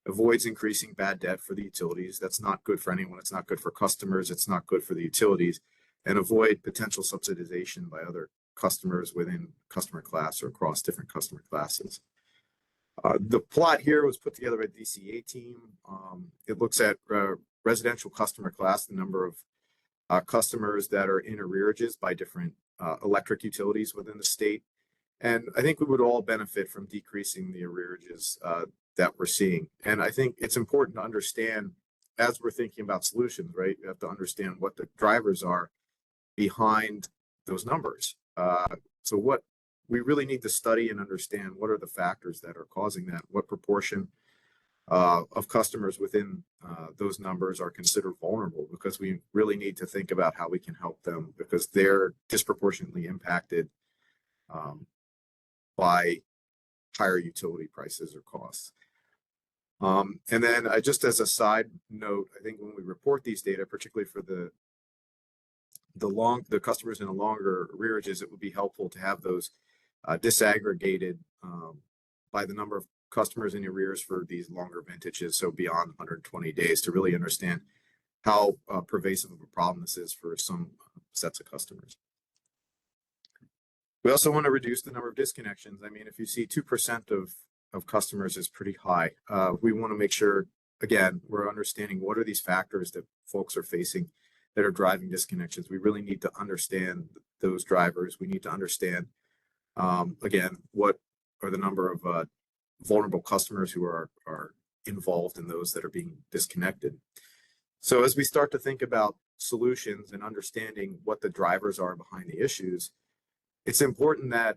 avoids increasing bad debt for the utilities. That's not good for anyone. It's not good for customers. It's not good for the utilities, and avoid potential subsidization by other customers within customer class or across different customer classes. The plot here was put together by the DCA team. It looks at residential customer class, the number of customers that are in arrearages by different electric utilities within the state. And I think we would all benefit from decreasing the arrearages that we're seeing. And I think it's important to understand, as we're thinking about solutions, right, you have to understand what the drivers are behind those numbers. So what we really need to study and understand, what are the factors that are causing that, what proportion of customers within those numbers are considered vulnerable, because we really need to think about how we can help them, because they're disproportionately impacted by higher utility prices or costs. And then just as a side note, I think when we report these data, particularly for the customers in the longer arrearages, it would be helpful to have those disaggregated by the number of customers in arrears for these longer vintages, so beyond 120 days, to really understand how pervasive of a problem this is for some sets of customers. We also want to reduce the number of disconnections. I mean, if you see 2% of customers is pretty high. We want to make sure, again, we're understanding what are these factors that folks are facing that are driving disconnections. We really need to understand those drivers. We need to understand, again, what are the number of vulnerable customers who are involved in those that are being disconnected. So as we start to think about solutions and understanding what the drivers are behind the issues, it's important that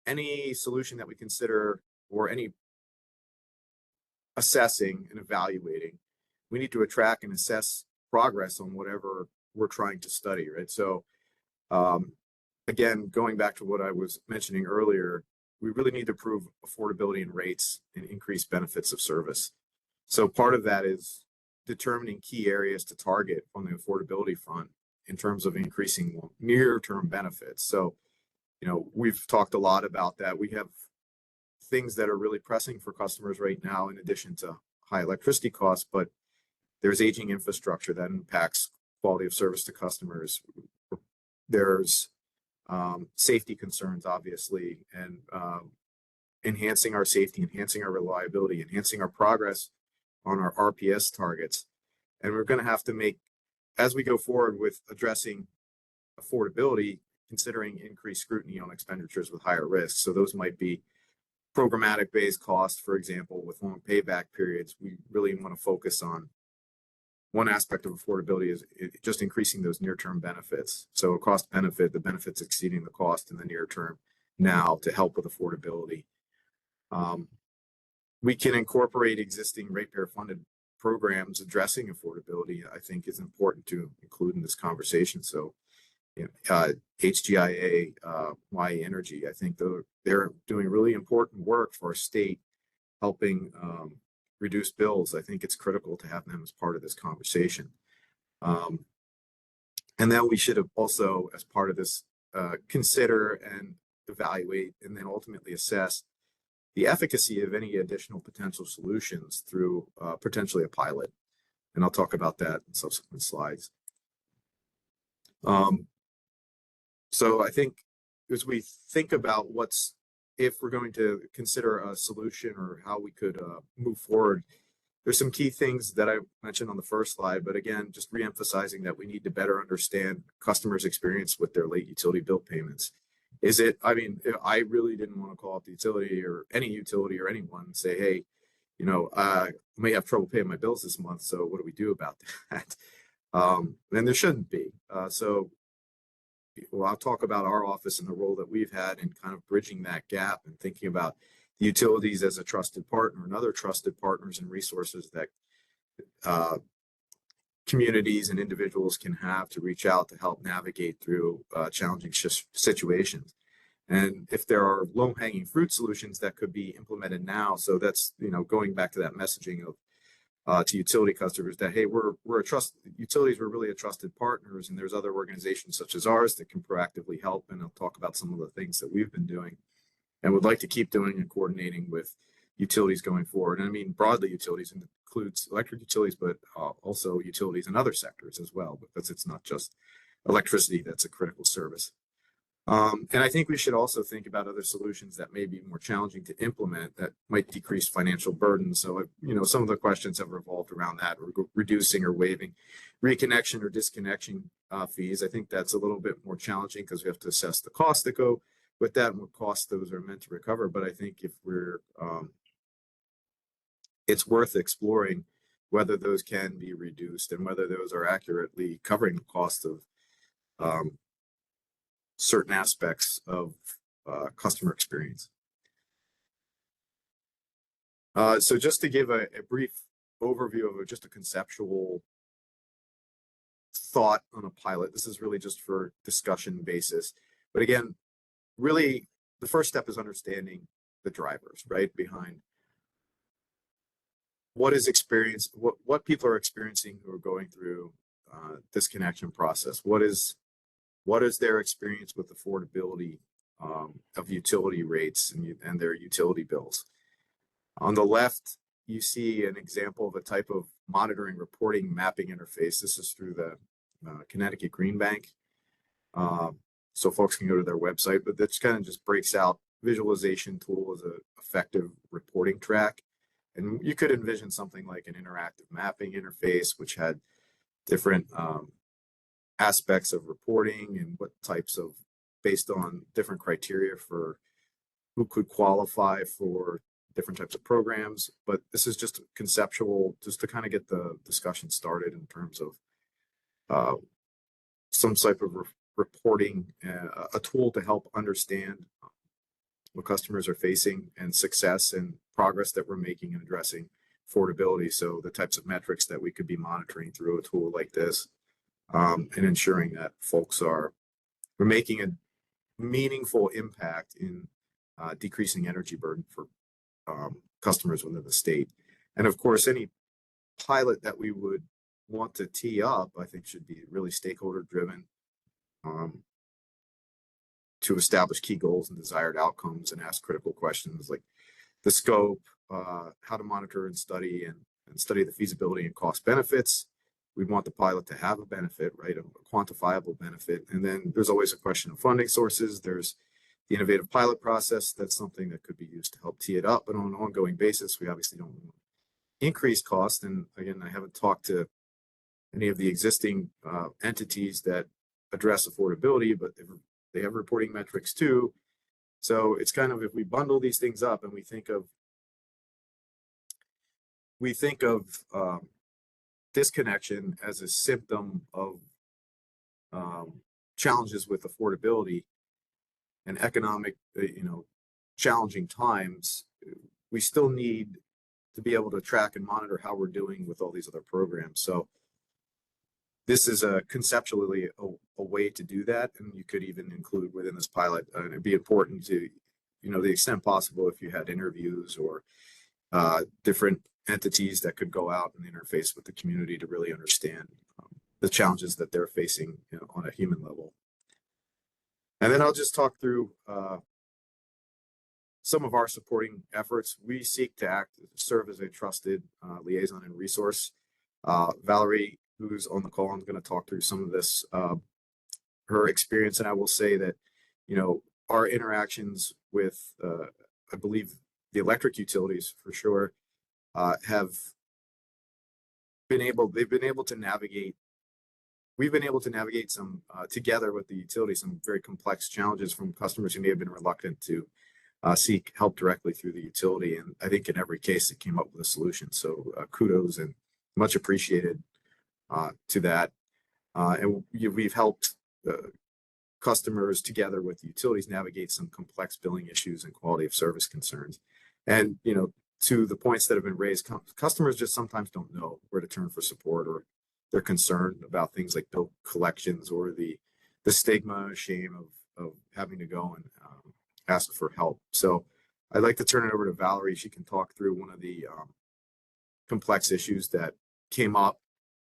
any solution that we consider, or any assessing and evaluating, we need to track and assess progress on whatever we're trying to study, right? So again, going back to what I was mentioning earlier, we really need to prove affordability in rates and increase benefits of service. So part of that is determining key areas to target on the affordability front in terms of increasing near-term benefits. So, you know, we've talked a lot about that. We have things that are really pressing for customers right now, in addition to high electricity costs, but there's aging infrastructure that impacts quality of service to customers. There's safety concerns, obviously, and enhancing our safety, enhancing our reliability, enhancing our progress on our RPS targets. And we're going to have to make, as we go forward with addressing affordability, considering increased scrutiny on expenditures with higher risks. So those might be programmatic based costs, for example, with long payback periods. We really want to focus on one aspect of affordability is just increasing those near-term benefits. So a cost benefit, the benefits exceeding the cost in the near term now to help with affordability. We can incorporate existing ratepayer funded programs addressing affordability, I think is important to include in this conversation. So, you know, HGIA, Y Energy, I think they're doing really important work for our state, helping reduce bills. I think it's critical to have them as part of this conversation. And then we should have also, as part of this, consider and evaluate and then ultimately assess the efficacy of any additional potential solutions through potentially a pilot. And I'll talk about that in subsequent slides. So I think as we think about if we're going to consider a solution or how we could move forward, there's some key things that I mentioned on the first slide, but again, just reemphasizing that we need to better understand customers' experience with their late utility bill payments. I mean, I really didn't want to call up the utility or any utility or anyone and say, hey, I may have trouble paying my bills this month, so what do we do about that? And there shouldn't be. Well, I'll talk about our office and the role that we've had in kind of bridging that gap and thinking about the utilities as a trusted partner and other trusted partners and resources that communities and individuals can have to reach out to help navigate through challenging situations. And if there are low-hanging fruit solutions that could be implemented now, so that's going back to that messaging of to utility customers that, hey, utilities, we're really a trusted partners, and there's other organizations such as ours that can proactively help. And I'll talk about some of the things that we've been doing and would like to keep doing and coordinating with utilities going forward. And I mean broadly utilities, and includes electric utilities, but also utilities in other sectors as well, because it's not just electricity that's a critical service. And I think we should also think about other solutions that may be more challenging to implement that might decrease financial burden. So, some of the questions have revolved around that, or reducing or waiving reconnection or disconnection fees. I think that's a little bit more challenging because we have to assess the costs that go with that and what costs those are meant to recover. But I think if it's worth exploring whether those can be reduced and whether those are accurately covering the cost of certain aspects of customer experience. So just to give a brief overview of just a conceptual thought on a pilot, this is really just for discussion basis. But again, really the first step is understanding the drivers, right, behind what is experience, what people are experiencing who are going through this connection process. What is their experience with affordability of utility rates and their utility bills? On the left, you see an example of a type of monitoring, reporting, mapping interface. This is through the Connecticut Green Bank. So folks can go to their website, but this kind of just breaks out visualization tool as an effective reporting track. And you could envision something like an interactive mapping interface, which had different aspects of reporting and what types of, based on different criteria for who could qualify for different types of programs. But this is just conceptual, just to kind of get the discussion started in terms of some type of reporting, a tool to help understand what customers are facing and success and progress that we're making in addressing affordability. So the types of metrics that we could be monitoring through a tool like this, and ensuring that we're making a meaningful impact in decreasing energy burden for customers within the state. And of course, any pilot that we would want to tee up, I think, should be really stakeholder driven, to establish key goals and desired outcomes and ask critical questions like the scope, how to monitor and study the feasibility and cost benefits. We want the pilot to have a benefit, right? A quantifiable benefit. And then there's always a question of funding sources. There's the innovative pilot process. That's something that could be used to help tee it up. But on an ongoing basis, we obviously don't want to increase cost. And again, I haven't talked to any of the existing entities that address affordability, but they have reporting metrics too. So it's kind of, if we bundle these things up and we think of disconnection as a symptom of challenges with affordability and economic, challenging times, we still need to be able to track and monitor how we're doing with all these other programs. So this is conceptually a way to do that, and you could even include within this pilot, it'd be important to, the extent possible, if you had interviews or different entities that could go out and interface with the community to really understand the challenges that they're facing on a human level. And then I'll just talk through some of our supporting efforts. We seek to serve as a trusted liaison and resource. Valerie, who's on the call, I'm going to talk through some of this, her experience. And I will say that, our interactions with, I believe, the electric utilities for sure, they've been able to navigate, we've been able to navigate some, together with the utility, some very complex challenges from customers who may have been reluctant to seek help directly through the utility. And I think in every case it came up with a solution. So kudos and much appreciated to that. And we've helped customers together with utilities navigate some complex billing issues and quality of service concerns. And, to the points that have been raised, customers just sometimes don't know where to turn for support, or they're concerned about things like bill collections or the stigma, shame of having to go and ask for help. So I'd like to turn it over to Valerie. She can talk through one of the complex issues that came up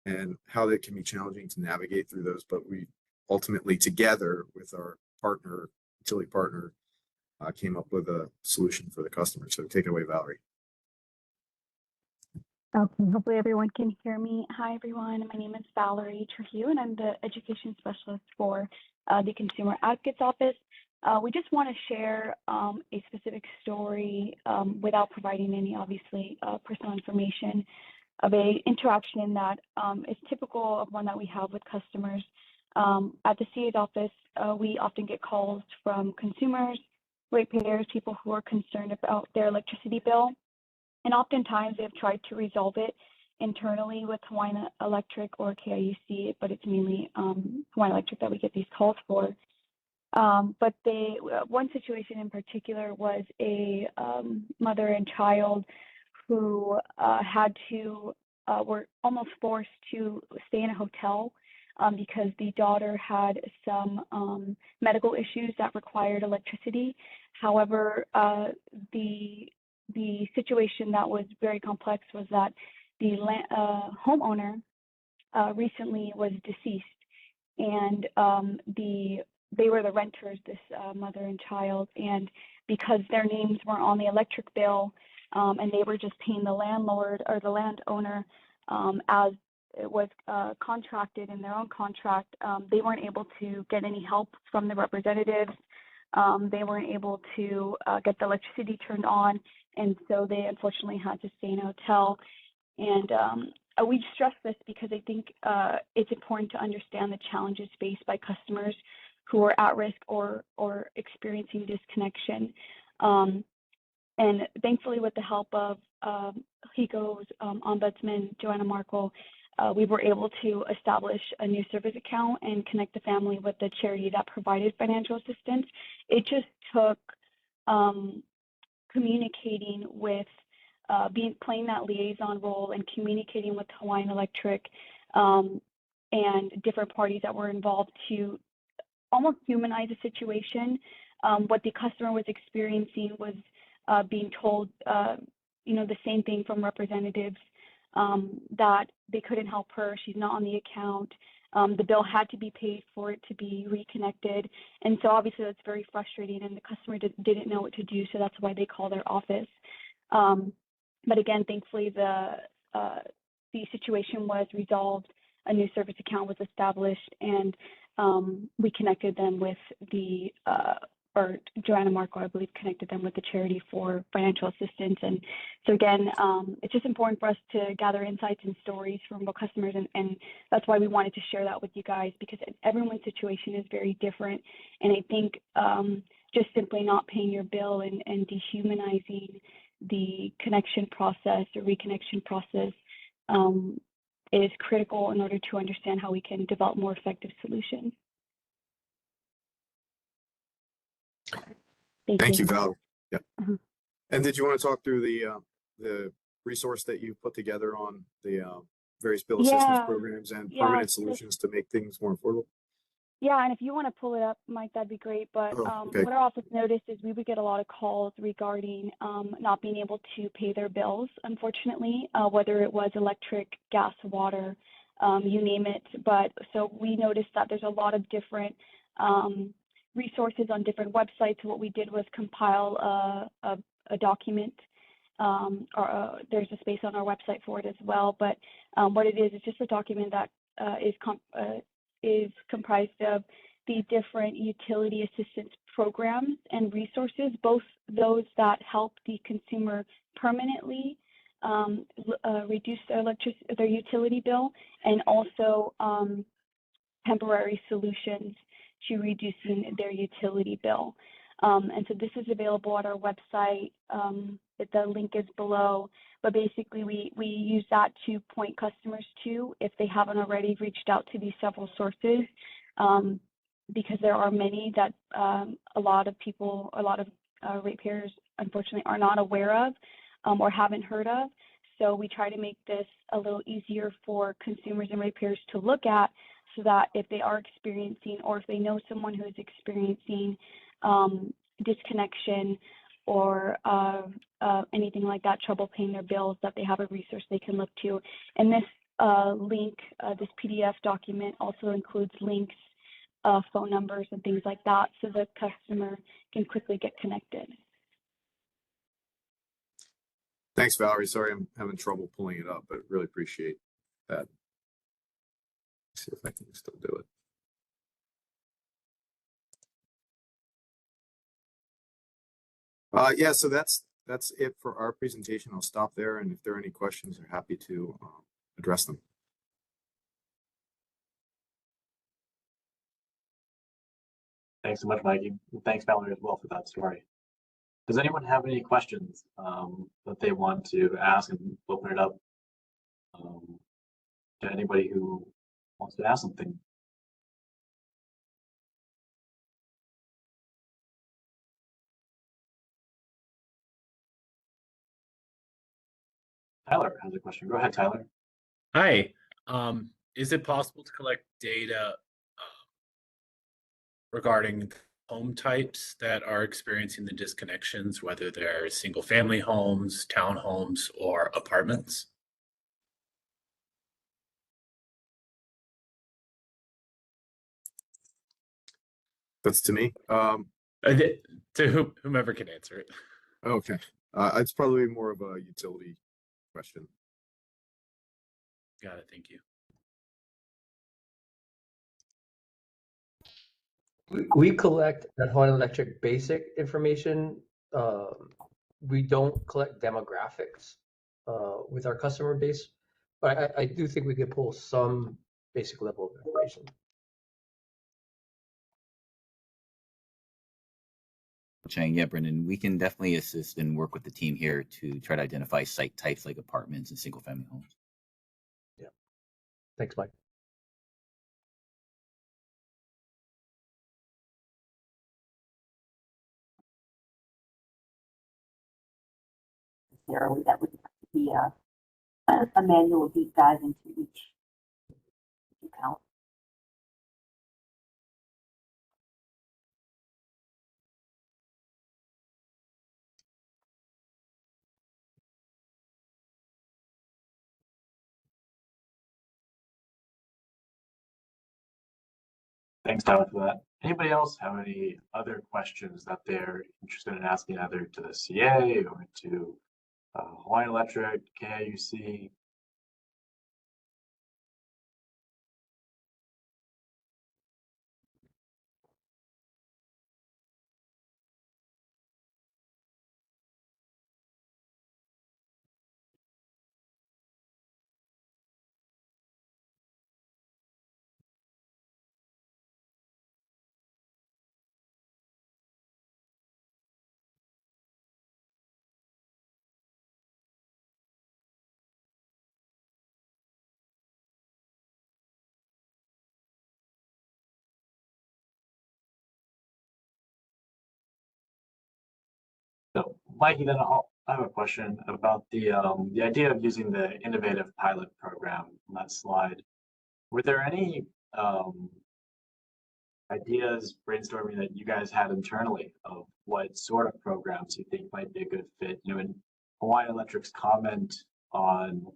and how that can be challenging to navigate through those. But we ultimately, together with our partner, utility partner, came up with a solution for the customer. So take it away, Valerie. Okay, hopefully everyone can hear me. Hi, everyone. My name is Valerie Trujillo, and I'm the education specialist for the Consumer Advocates Office. We just want to share a specific story without providing any, obviously, personal information of a interaction that is typical of one that we have with customers. At the CA's office, we often get calls from consumers, ratepayers, people who are concerned about their electricity bill. And oftentimes they've tried to resolve it internally with Hawaiian Electric or KIUC, but it's mainly Hawaiian Electric that we get these calls for. But one situation in particular was a mother and child who were almost forced to stay in a hotel because the daughter had some medical issues that required electricity. However, the situation that was very complex was that the homeowner recently was deceased, and they were the renters, this mother and child, and because their names weren't on the electric bill, and they were just paying the landlord or the landowner as it was contracted in their own contract, they weren't able to get any help from the representatives. They weren't able to get the electricity turned on, and so they unfortunately had to stay in a hotel. And we stress this because I think it's important to understand the challenges faced by customers who are at risk or experiencing disconnection. And thankfully, with the help of HECO's ombudsman, Joanna Markle, we were able to establish a new service account and connect the family with the charity that provided financial assistance. It just took communicating with, playing that liaison role and communicating with Hawaiian Electric and different parties that were involved to almost humanize the situation. What the customer was experiencing was being told, the same thing from representatives, that they couldn't help her. She's not on the account. The bill had to be paid for it to be reconnected. And so obviously that's very frustrating, and the customer didn't know what to do. So that's why they called their office. But again, thankfully the situation was resolved. A new service account was established, and we connected them with or Joanna Marco, I believe, connected them with the charity for financial assistance. And so again, it's just important for us to gather insights and stories from both customers, and that's why we wanted to share that with you guys, because everyone's situation is very different. And I think just simply not paying your bill and dehumanizing the connection process or reconnection process is critical in order to understand how we can develop more effective solutions. Thank you, Val. Yeah. Mhm. And did you want to talk through the resource that you put together on the various bill assistance programs and permanent solutions to make things more affordable? Yeah, and if you want to pull it up, Mike, that'd be great. But okay. What our office noticed is we would get a lot of calls regarding not being able to pay their bills, unfortunately, whether it was electric, gas, water, you name it. But so we noticed that there's a lot of different resources on different websites. What we did was compile a document, or there's a space on our website for it as well. But what it is, it's just a document that is comprised of the different utility assistance programs and resources, both those that help the consumer permanently reduce their utility bill, and also temporary solutions to reducing their utility bill. And so this is available at our website. The link is below, but basically we use that to point customers to if they haven't already reached out to these several sources, because there are many that a lot of ratepayers unfortunately are not aware of or haven't heard of. So we try to make this a little easier for consumers and ratepayers to look at, so that if they are experiencing, or if they know someone who is experiencing disconnection or anything like that, trouble paying their bills, that they have a resource they can look to. And this link, this PDF document also includes links, phone numbers and things like that, so the customer can quickly get connected. Thanks, Valerie. Sorry, I'm having trouble pulling it up, but really appreciate that. Let's see if I can still do it. Yeah, so that's it for our presentation. I'll stop there, and if there are any questions, I'm happy to address them. Thanks so much, Mikey. And thanks, Valerie, as well for that story. Does anyone have any questions that they want to ask, and open it up to anybody who wants to ask something? Tyler has a question. Go ahead, Tyler. Hi. Is it possible to collect data regarding home types that are experiencing the disconnections, whether they're single-family homes, townhomes, or apartments? That's to me. To whomever can answer it. Okay. It's probably more of a utility question. Got it. Thank you. We collect at Hawaiian Electric basic information. We don't collect demographics with our customer base, but I do think we could pull some basic level of information. Chang, yeah, Brendan, we can definitely assist and work with the team here to try to identify site types like apartments and single family homes. Yeah. Thanks, Mike. Necessarily, that would have to be a manual deep dive into each account. Thanks, Tyler, for that. Anybody else have any other questions that they're interested in asking, either to the CA or to Hawaiian Electric, KIUC? So, Mikey, then I have a question about the idea of using the innovative pilot program on that slide. Were there any ideas, brainstorming that you guys had internally of what sort of programs you think might be a good fit? You know, in Hawaiian Electric's comment on,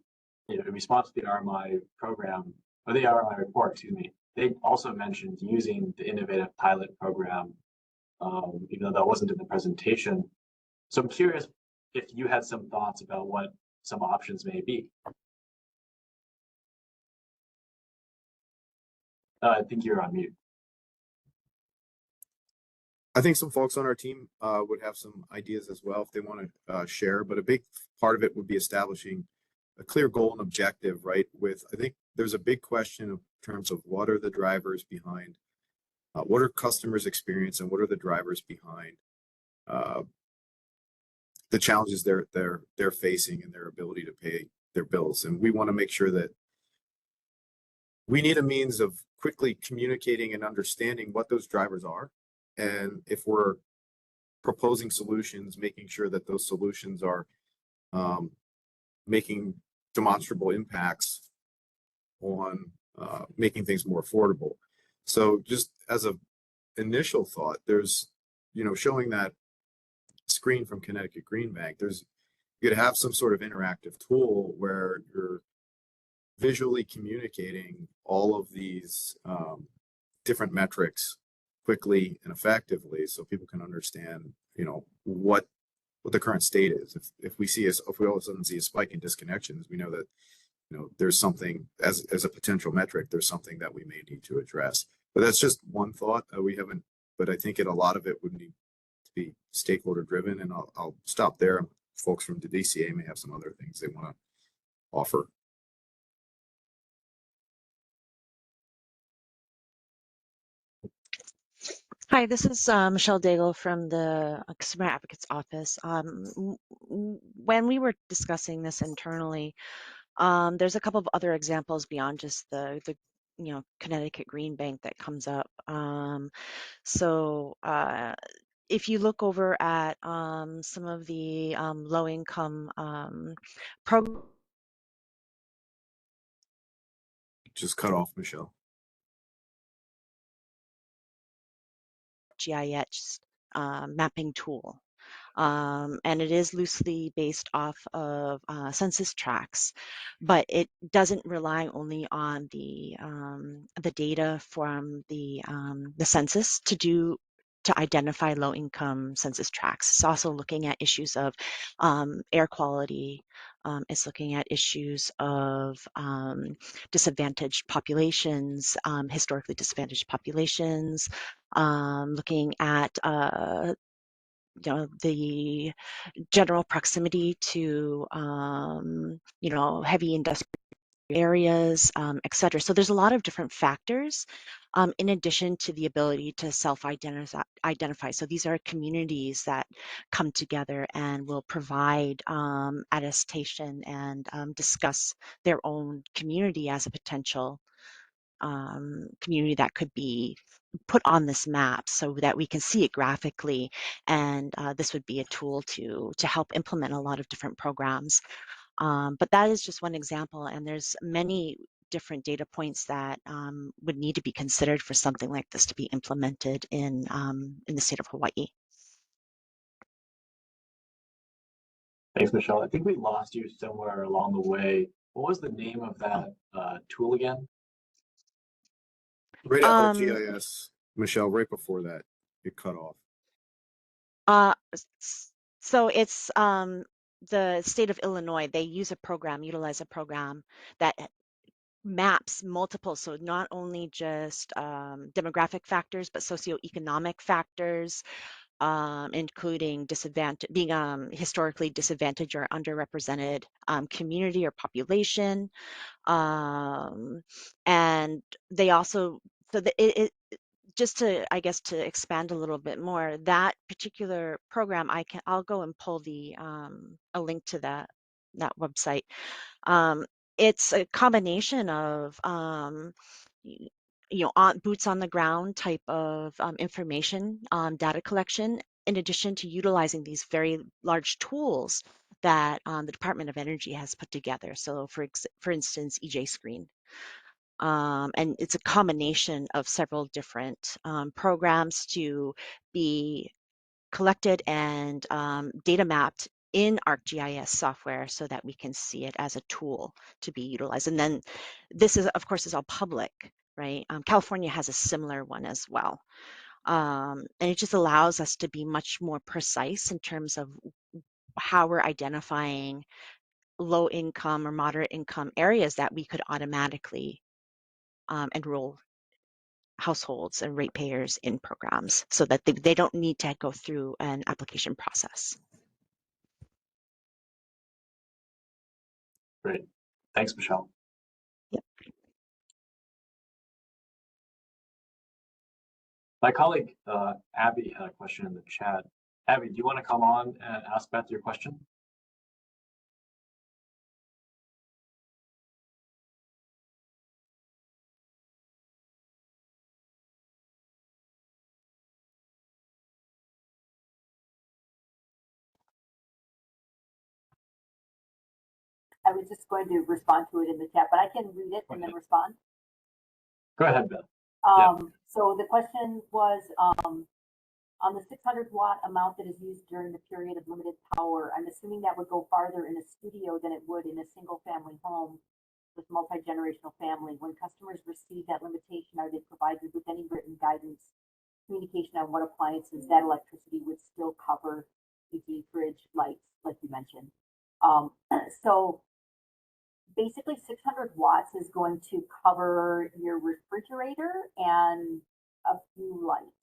in response to the RMI program, or the RMI report, excuse me, they also mentioned using the innovative pilot program, even though that wasn't in the presentation. So I'm curious if you had some thoughts about what some options may be. I think you're on mute. I think some folks on our team would have some ideas as well if they want to share, but a big part of it would be establishing a clear goal and objective, right? I think there's a big question in terms of what are the drivers behind, what are customers experience and what are the drivers behind the challenges they're facing and their ability to pay their bills. And we want to make sure that we need a means of quickly communicating and understanding what those drivers are. And if we're proposing solutions, making sure that those solutions are making demonstrable impacts on making things more affordable. So just as a initial thought, there's, showing that screen from Connecticut Green Bank, you could have some sort of interactive tool where you're visually communicating all of these different metrics quickly and effectively, so people can understand, what the current state is. If we all of a sudden see a spike in disconnections, we know that there's something as a potential metric. There's something that we may need to address. But that's just one thought. We haven't, but I think a lot of it would need to be stakeholder driven. And I'll stop there. Folks from the DCA may have some other things they want to offer. Hi, this is Michelle Daigle from the Consumer Advocates Office. When we were discussing this internally, there's a couple of other examples beyond just the Connecticut Green Bank that comes up. So if you look over at some of the low-income programs, Just cut off, Michelle. GIS mapping tool. And it is loosely based off of census tracts, but it doesn't rely only on the data from the census to identify low-income census tracts. It's also looking at issues of air quality. It's looking at issues of disadvantaged populations, historically disadvantaged populations, looking at the general proximity to heavy industrial areas, et cetera. So there's a lot of different factors in addition to the ability to self-identify. So these are communities that come together and will provide attestation and discuss their own community as a potential community that could be put on this map so that we can see it graphically. And this would be a tool to help implement a lot of different programs. But that is just one example, and there's many different data points that would need to be considered for something like this to be implemented in the state of Hawaii. Thanks, Michelle. I think we lost you somewhere along the way. What was the name of that tool again? Right at GIS, Michelle, right before that, it cut off. So it's the state of Illinois. They utilize a program that maps multiple, so not only just demographic factors, but socioeconomic factors, including being historically disadvantaged or underrepresented community population. And they also, just to, I guess, to expand a little bit more, that particular program, I'll go and pull a link to that website. It's a combination of boots on the ground type of information, data collection, in addition to utilizing these very large tools that the Department of Energy has put together. So for instance, EJ Screen. And it's a combination of several different programs to be collected and data mapped in ArcGIS software so that we can see it as a tool to be utilized. And then this is, of course, is all public, right? California has a similar one as well. And it just allows us to be much more precise in terms of how we're identifying low income or moderate income areas that we could automatically enroll households and ratepayers in programs so that they don't need to go through an application process. Great. Thanks, Michelle. Yep. My colleague, Abby, had a question in the chat. Abby, do you want to come on and ask Beth your question? I was just going to respond to it in the chat, but I can read it and then respond. Go ahead, Beth. So the question was, on the 600 watt amount that is used during the period of limited power, I'm assuming that would go farther in a studio than it would in a single family home with multi-generational family. When customers receive that limitation, are they provided with any written guidance, communication on what appliances that electricity would still cover, e.g. fridge, lights, like you mentioned? So basically 600 watts is going to cover your refrigerator and a few lights.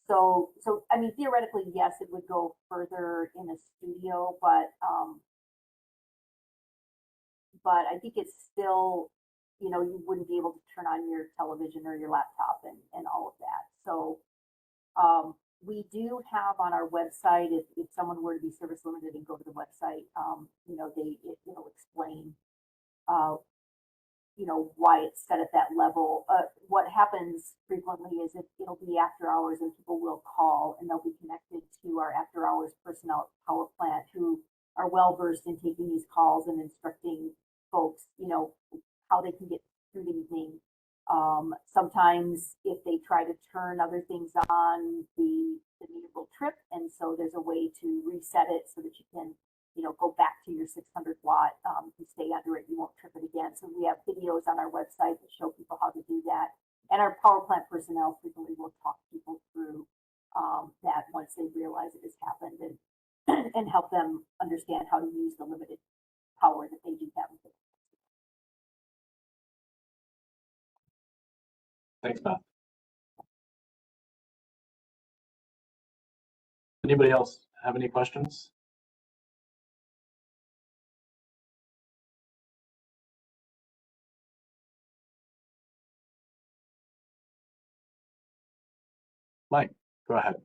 So I mean, theoretically, yes, it would go further in a studio, but I think it's still, you know, you wouldn't be able to turn on your television or your laptop and all of that. So we do have on our website, if someone were to be service limited and go to the website, you know, it'll explain, you know, why it's set at that level. What happens frequently is it'll be after hours and people will call and they'll be connected to our after hours personnel at power plant who are well versed in taking these calls and instructing folks, you know, how they can get through the evening. Sometimes if they try to turn other things on, the meter will trip, and so there's a way to reset it so that you can, you know, go back to your 600 watt, you stay under it, you won't trip it again. So we have videos on our website that show people how to do that. And our power plant personnel frequently will talk people through that once they realize it has happened and help them understand how to use the limited power that they do have. Thanks, Beth. Anybody else have any questions? Mike, go ahead.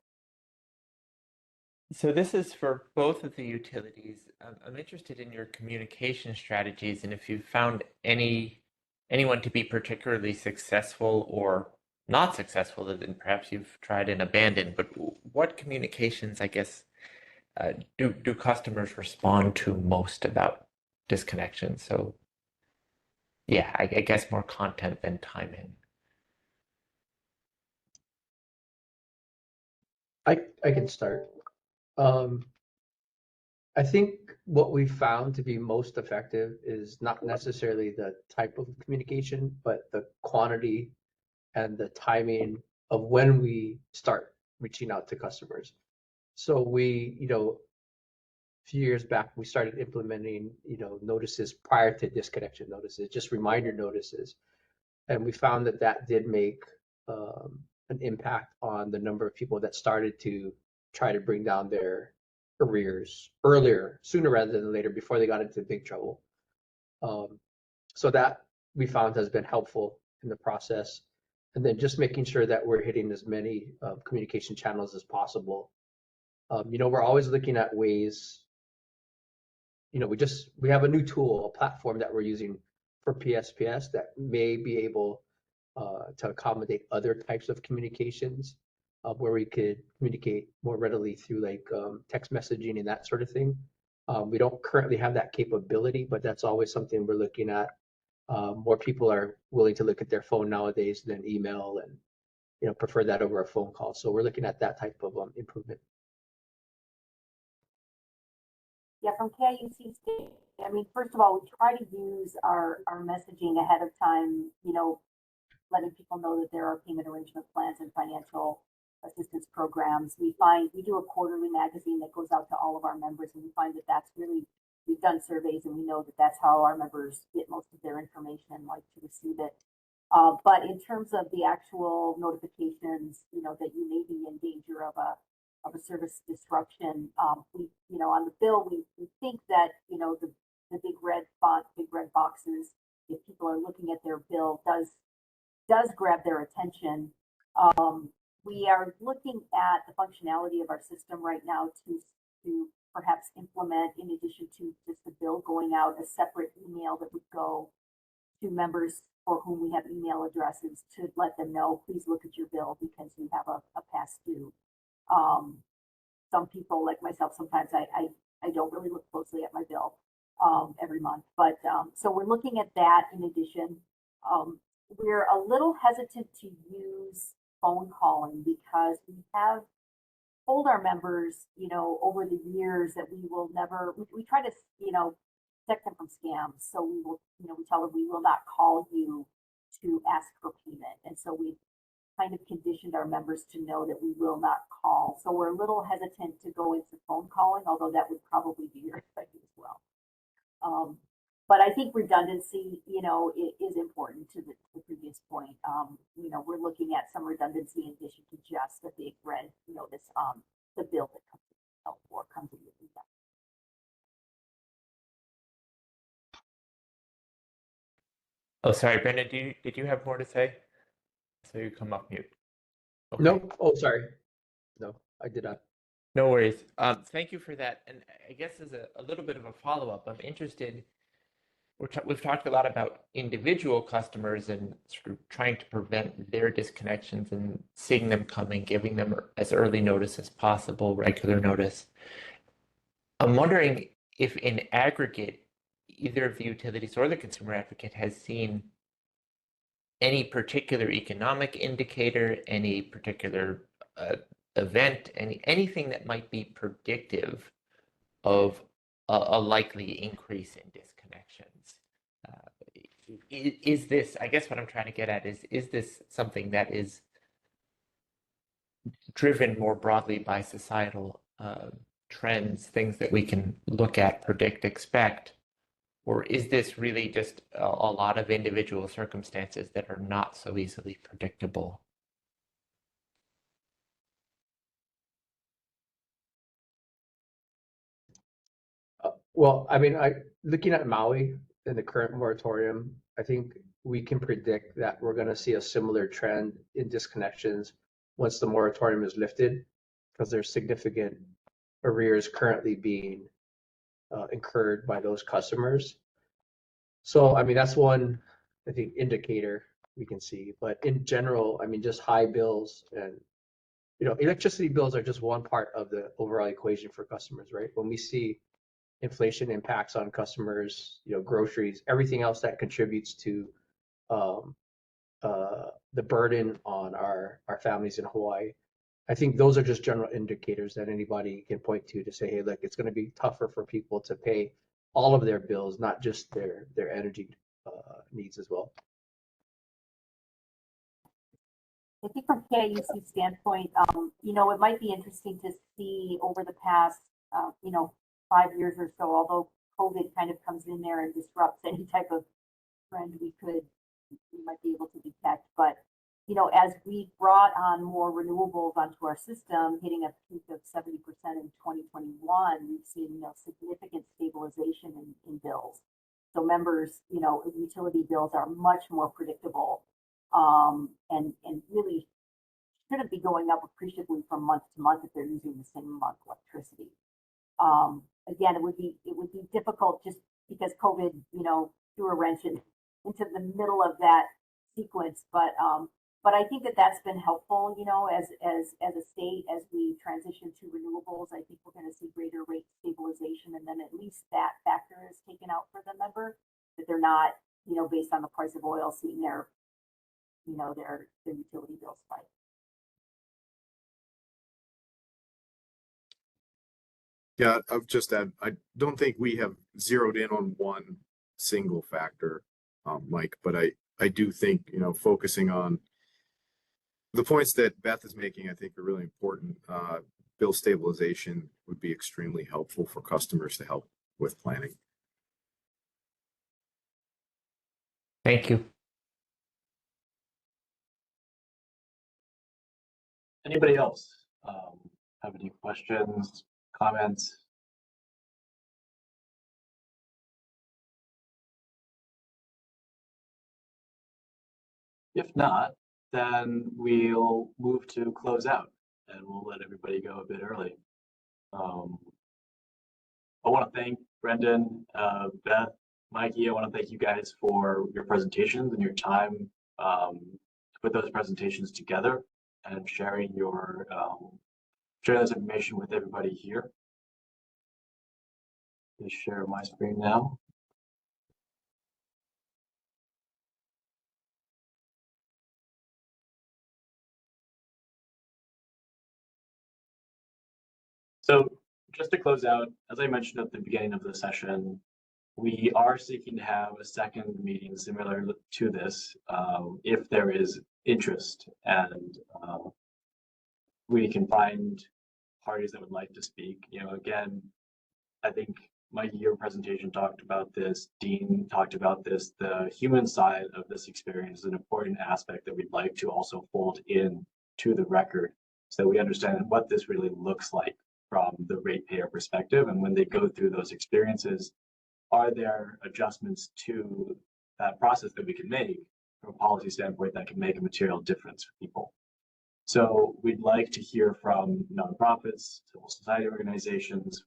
So this is for both of the utilities. I'm interested in your communication strategies and if you've found anyone to be particularly successful or not successful that then perhaps you've tried and abandoned. But what communications, I guess, do customers respond to most about disconnection? So yeah, I guess more content than timing. I can start. I think what we found to be most effective is not necessarily the type of communication, but the quantity and the timing of when we start reaching out to customers. So we, you know, a few years back, we started implementing, you know, notices prior to disconnection notices, just reminder notices. And we found that that did make an impact on the number of people that started to try to bring down their arrears earlier, sooner rather than later, before they got into big trouble. So that we found has been helpful in the process. And then just making sure that we're hitting as many communication channels as possible. You know, we're always looking at ways, you know, we have a new tool, a platform that we're using for PSPS that may be able to accommodate other types of communications where we could communicate more readily through like text messaging and that sort of thing. We don't currently have that capability, but that's always something we're looking at. More people are willing to look at their phone nowadays than email and, you know, prefer that over a phone call. So we're looking at that type of improvement. Yeah, from KIUC State, I mean, first of all, we try to use our messaging ahead of time, you know, letting people know that there are payment arrangement plans and financial assistance programs. We do a quarterly magazine that goes out to all of our members, and we find that that's really, we've done surveys and we know that that's how our members get most of their information and like to receive it. But in terms of the actual notifications, you know, that you may be in danger of a service disruption, we, you know, on the bill, we think that, you know, the big red font, big red boxes, if people are looking at their bill, does grab their attention. we are looking at the functionality of our system right now to perhaps implement, in addition to just the bill going out, a separate email that would go to members for whom we have email addresses to let them know, please look at your bill because you have a past due. Some people like myself, sometimes I don't really look closely at my bill every month, but so we're looking at that in addition. We're a little hesitant to use phone calling because we have told our members, over the years that we will never, we try to, protect them from scams. So we will, we tell them we will not call you to ask for payment. And so we kind of conditioned our members to know that we will not call. So we're a little hesitant to go into phone calling, although that would probably be your expected as well. But I think redundancy, is important to the previous point. We're looking at some redundancy in addition to just a big red notice, the bill that comes in or comes in with that. Oh, sorry, Brendan, did you have more to say? So you come off mute. Okay. No. Oh, sorry. No, I did not. No worries. Thank you for that. And I guess as a little bit of a follow-up, I'm interested, we've talked a lot about individual customers and sort of trying to prevent their disconnections and seeing them coming, giving them as early notice as possible, regular notice. I'm wondering if in aggregate, either of the utilities or the consumer advocate has seen any particular economic indicator, any particular event, anything that might be predictive of a likely increase in disconnections. Is this, I guess what I'm trying to get at is this something that is driven more broadly by societal trends, things that we can look at, predict, expect, or is this really just a lot of individual circumstances that are not so easily predictable? Well, I mean, looking at Maui in the current moratorium, I think we can predict that we're going to see a similar trend in disconnections once the moratorium is lifted, because there's significant arrears currently being incurred by those customers. So, I mean, that's one, I think, indicator we can see. But in general, I mean, just high bills and, electricity bills are just one part of the overall equation for customers, right? When we see inflation impacts on customers, groceries, everything else that contributes to the burden on our families in Hawaii. I think those are just general indicators that anybody can point to say, hey, look, it's going to be tougher for people to pay all of their bills, not just their energy needs as well. I think from KIUC standpoint, it might be interesting to see over the past, 5 years or so, although COVID kind of comes in there and disrupts any type of trend we might be able to detect. But, as we brought on more renewables onto our system, hitting a peak of 70% in 2021, we've seen, significant stabilization in bills. So members, utility bills are much more predictable, and really shouldn't be going up appreciably from month to month if they're using the same amount of electricity. Again, it would be difficult just because COVID, threw a wrench into the middle of that sequence. But I think that's been helpful, as a state, as we transition to renewables. I think we're going to see greater rate stabilization, and then at least that factor is taken out for the member, that they're not, based on the price of oil, seeing their utility bill spike. Yeah, I've just add, I don't think we have zeroed in on one single factor, Mike, but I do think, focusing on the points that Beth is making, I think are really important. Bill stabilization would be extremely helpful for customers to help with planning. Thank you. Anybody else have any questions, comments? If not, then we'll move to close out, and we'll let everybody go a bit early. I want to thank Brendan, Beth, Mikey. I want to thank you guys for your presentations and your time to put those presentations together and sharing your sharing this information with everybody here. Just share my screen now. So just to close out, as I mentioned at the beginning of the session, we are seeking to have a second meeting similar to this if there is interest, and we can find parties that would like to speak. You know, again, I think Mikey, your presentation talked about this, Dean talked about this. The human side of this experience is an important aspect that we'd like to also fold in to the record so that we understand what this really looks like from the ratepayer perspective. And when they go through those experiences, are there adjustments to that process that we can make from a policy standpoint that can make a material difference for people? So we'd like to hear from nonprofits, civil society organizations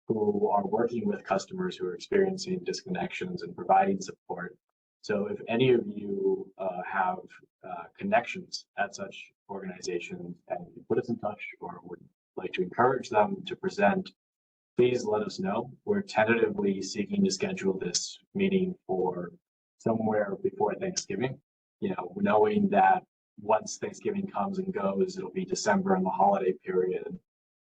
who are working with customers who are experiencing disconnections and providing support. So if any of you have connections at such organizations and you put us in touch or would like to encourage them to present, please let us know. We're tentatively seeking to schedule this meeting for somewhere before Thanksgiving. You know, knowing that once Thanksgiving comes and goes, it'll be December and the holiday period.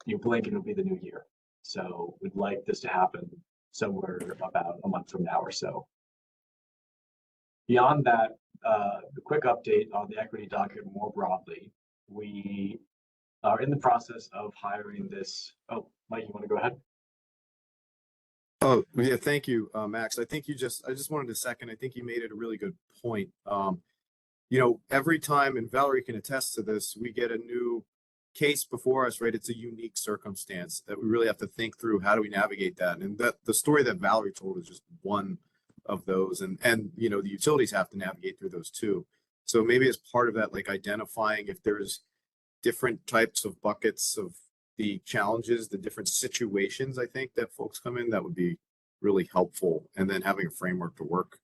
You blink and it'll be the new year. So we'd like this to happen somewhere about a month from now or so. Beyond that, the quick update on the equity docket more broadly, we are in the process of hiring this. Oh, Mike, you want to go ahead? Oh, yeah, thank you, Max. I just wanted to second, I think you made it a really good point. You know, every time, and Valerie can attest to this, we get a new case before us, right? It's a unique circumstance that we really have to think through. How do we navigate that? And that the story that Valerie told is just one of those. And you know, the utilities have to navigate through those too. So maybe as part of that, like identifying if there's different types of buckets of the challenges, the different situations, I think that folks come in, that would be really helpful. And then having a framework to work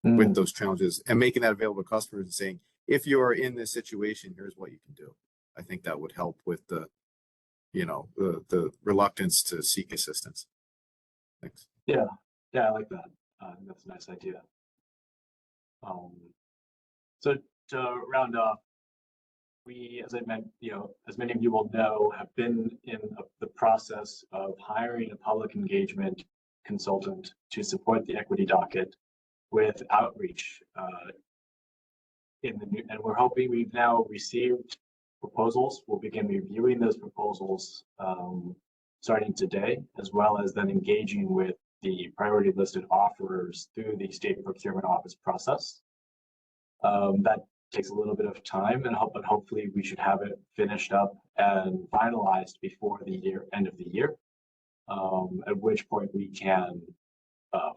with those challenges and making that available to customers and saying, if you are in this situation, here's what you can do. I think that would help with the, you know, the reluctance to seek assistance. Thanks. Yeah, I like that. That's a nice idea. So to round off, we, as I meant, you know, as many of you will know, have been in the process of hiring a public engagement consultant to support the equity docket with outreach in the new, and we're hoping we've now received proposals. We'll begin reviewing those proposals starting today, as well as then engaging with the priority listed offerers through the state procurement office process. That takes a little bit of time, but hopefully we should have it finished up and finalized before the end of the year, at which point we can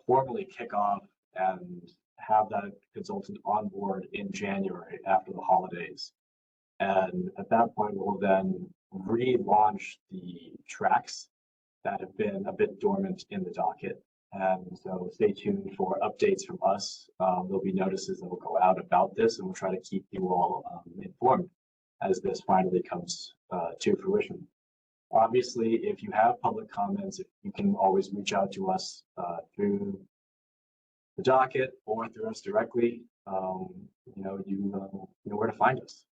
formally kick off and have that consultant on board in January after the holidays. And at that point, we'll then relaunch the tracks that have been a bit dormant in the docket. And so stay tuned for updates from us. There'll be notices that will go out about this, and we'll try to keep you all informed as this finally comes to fruition. Obviously, if you have public comments, you can always reach out to us through the docket or through us directly. You know where to find us.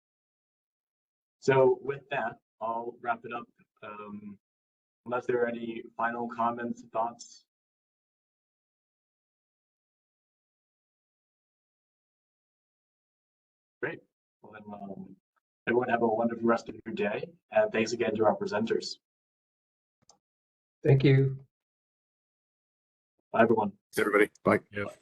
So with that, I'll wrap it up. Unless there are any final comments, thoughts. Great. Well, then, everyone have a wonderful rest of your day, and thanks again to our presenters. Thank you. Bye, everyone. Everybody, bye. Yep.